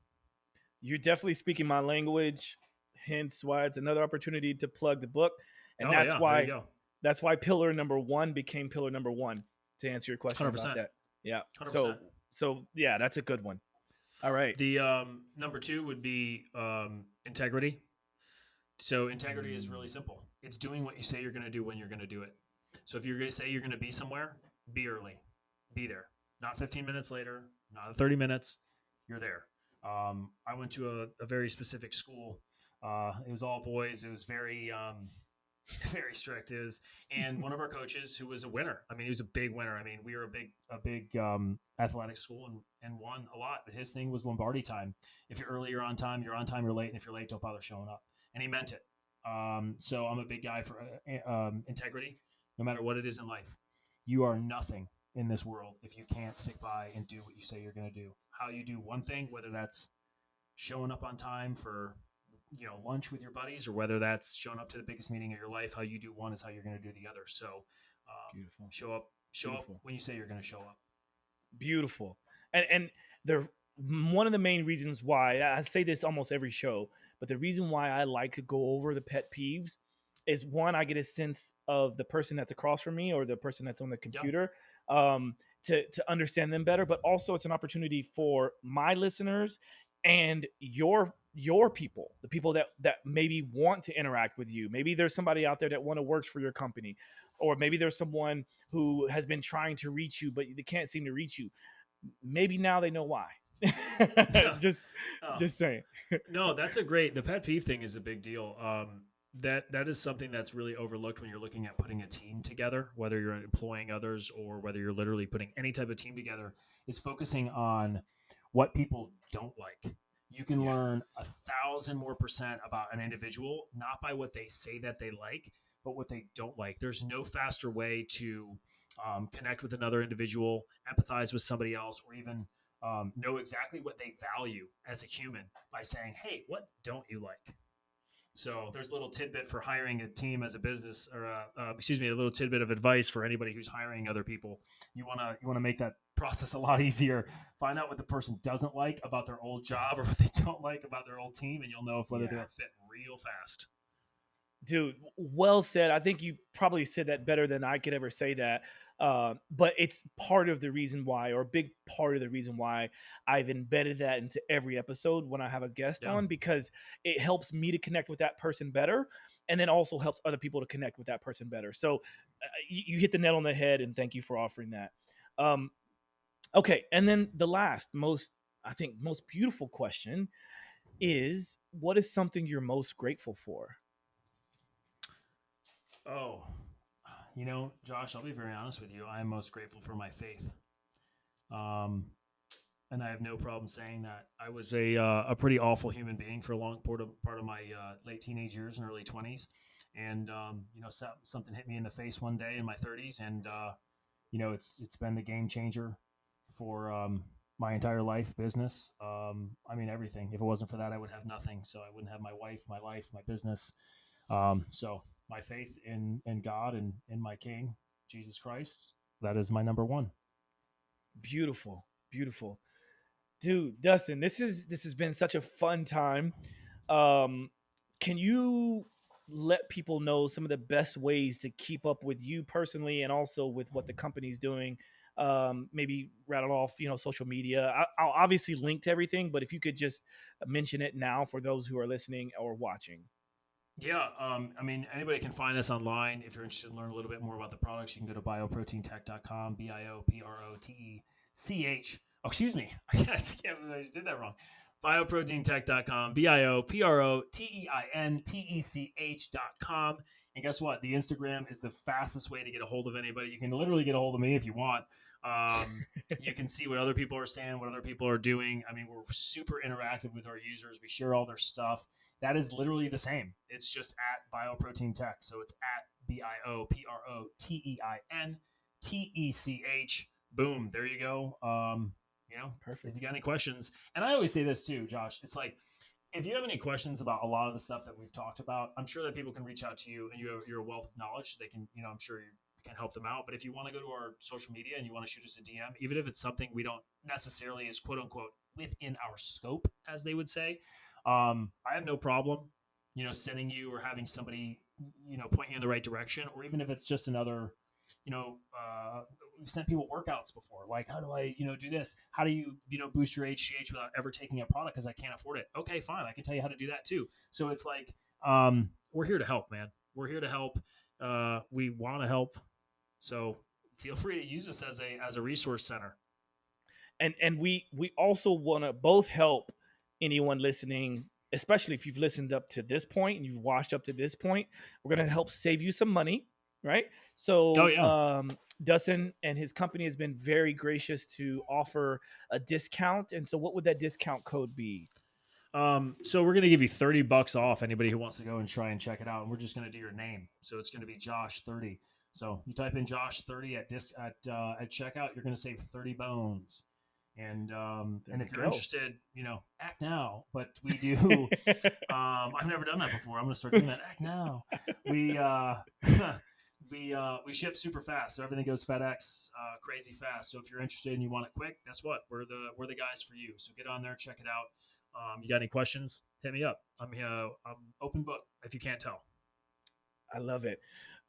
You're definitely speaking my language, hence why it's another opportunity to plug the book. And that's why pillar number 1 became pillar number 1, to answer your question 100%. about that. Yeah. 100%. So yeah, that's a good one. All right. The number 2 would be integrity. So integrity is really simple. It's doing what you say you're going to do when you're going to do it. So if you're going to say you're going to be somewhere, be early, be there. Not 15 minutes later, not 30 minutes, you're there. I went to a very specific school It was all boys. It was very, very strict. And one of our coaches who was a winner. I mean, he was a big winner. I mean, we were a big athletic school and won a lot. But his thing was Lombardi time. If you're early, you're on time. You're on time, you're late. And if you're late, don't bother showing up. And he meant it. So I'm a big guy for integrity, no matter what it is in life. You are nothing in this world if you can't stick by and do what you say you're going to do. How you do one thing, whether that's showing up on time for lunch with your buddies, or whether that's showing up to the biggest meeting of your life, how you do one is how you're going to do the other. So Beautiful. show up Beautiful. when you say you're going to show up. Beautiful. And the one of the main reasons why I say this almost every show, but the reason why I like to go over the pet peeves is, one, I get a sense of the person that's across from me or the person that's on the computer, to understand them better. But also it's an opportunity for my listeners and your people, the people that maybe want to interact with you. Maybe there's somebody out there that want to work for your company, or maybe there's someone who has been trying to reach you, but they can't seem to reach you. Maybe now they know why. just saying. No, that's the pet peeve thing is a big deal. That is something that's really overlooked when you're looking at putting a team together, whether you're employing others or whether you're literally putting any type of team together, is focusing on what people don't like. You can learn 1,000 more % about an individual, not by what they say that they like, but what they don't like. There's no faster way to connect with another individual, empathize with somebody else, or even know exactly what they value as a human by saying, hey, what don't you like? So there's a little tidbit for hiring a team as a business, or a little tidbit of advice for anybody who's hiring other people. You want to make that process a lot easier. Find out what the person doesn't like about their old job or what they don't like about their old team, and you'll know whether they're a fit real fast. Dude, well said. I think you probably said that better than I could ever say that. But it's part of the reason why, or a big part of the reason why I've embedded that into every episode when I have a guest on, because it helps me to connect with that person better, and then also helps other people to connect with that person better. So you hit the nail on the head, and thank you for offering that. Okay, and then the last, most beautiful question is, what is something you're most grateful for? Oh, Josh, I'll be very honest with you. I am most grateful for my faith. And I have no problem saying that. I was a pretty awful human being for a long part of my late teenage years and early 20s. And, something hit me in the face one day in my 30s. And, it's been the game changer for my entire life, business. Everything. If it wasn't for that, I would have nothing. So I wouldn't have my wife, my life, my business. So my faith in God and in my King, Jesus Christ, that is my number one. Beautiful. Dude, Dustin, this has been such a fun time. Can you let people know some of the best ways to keep up with you personally and also with what the company's doing? Maybe rattle off, social media. I'll obviously link to everything, but if you could just mention it now for those who are listening or watching. Yeah. Anybody can find us online. If you're interested in learning a little bit more about the products, you can go to bioproteintech.com, BioProteintech. Oh, excuse me. I can't believe I just did that wrong. Bioproteintech.com, BioProteintech.com. And guess what? The Instagram is the fastest way to get a hold of anybody. You can literally get a hold of me if you want. You can see what other people are saying, what other people are doing. We're super interactive with our users. We share all their stuff. That is literally the same. It's just at BioProtein Tech. So it's at BioProteintech. Boom. There you go. Perfect. If you got any questions, and I always say this too, Josh, it's like, if you have any questions about a lot of the stuff that we've talked about, I'm sure that people can reach out to you, and you're a wealth of knowledge. They can, I'm sure you can help them out. But if you want to go to our social media and you want to shoot us a DM, even if it's something we don't necessarily is quote unquote within our scope, as they would say, I have no problem, sending you or having somebody, point you in the right direction, or even if it's just another, we've sent people workouts before. Like, how do I, do this? How do you, boost your HGH without ever taking a product because I can't afford it? Okay, fine. I can tell you how to do that too. So it's like, we're here to help, man. We're here to help. We want to help. So feel free to use us as a resource center. And we also want to both help anyone listening especially if you've listened up to this point and you've watched up to this point, we're going to help save you some money, right? So Dustin and his company has been very gracious to offer a discount. And so what would that discount code be? So we're going to give you $30 off anybody who wants to go and try and check it out. And we're just going to do your name. So it's going to be Josh30. So you type in Josh30 at checkout, you're going to save 30 bones. And if you're interested, act now. But we do. I've never done that before. I'm going to start doing that. Act now. We ship super fast, so everything goes FedEx crazy fast. So if you're interested and you want it quick, guess what? We're the guys for you. So get on there, check it out. You got any questions? Hit me up. I'm open book. If you can't tell. I love it.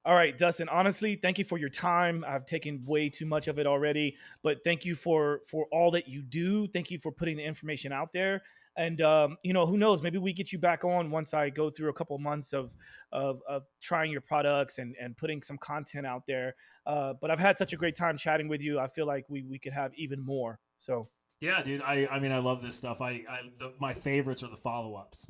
All right, Dustin, honestly, thank you for your time. I've taken way too much of it already, but thank you for all that you do. Thank you for putting the information out there. And, who knows, maybe we get you back on once I go through a couple months of trying your products and putting some content out there. But I've had such a great time chatting with you. I feel like we could have even more. So. Yeah, dude. I mean, I love this stuff. My favorites are the follow-ups.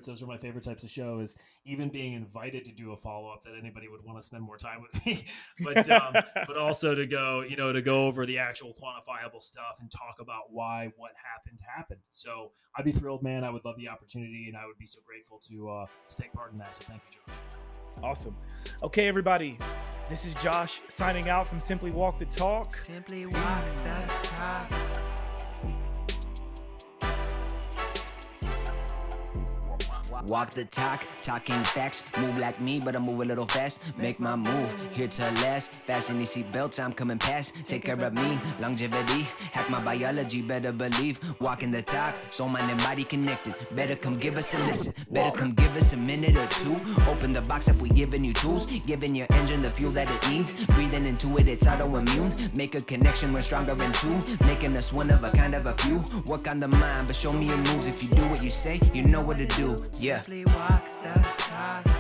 Those are my favorite types of shows. Even being invited to do a follow-up that anybody would want to spend more time with me, but also to go over the actual quantifiable stuff and talk about why what happened. So I'd be thrilled, man. I would love the opportunity, and I would be so grateful to take part in that. So thank you, Josh. Awesome. Okay, everybody. This is Josh signing out from Simply Walk the Talk. Simply walk the talk. Walk the talk, talking facts. Move like me, but I move a little fast. Make my move, here to last. Fasten these seat belts, I'm coming past. Take care of me, longevity. Hack my biology, better believe. Walking the talk, soul, mind, and body connected. Better come give us a listen. Better come give us a minute or two. Open the box up, we giving you tools. Giving your engine the fuel that it needs. Breathing into it, it's autoimmune. Make a connection, we're stronger in two. Making us one of a kind of a few. Work on the mind, but show me your moves. If you do what you say, you know what to do. Yeah. Simply walk the talk.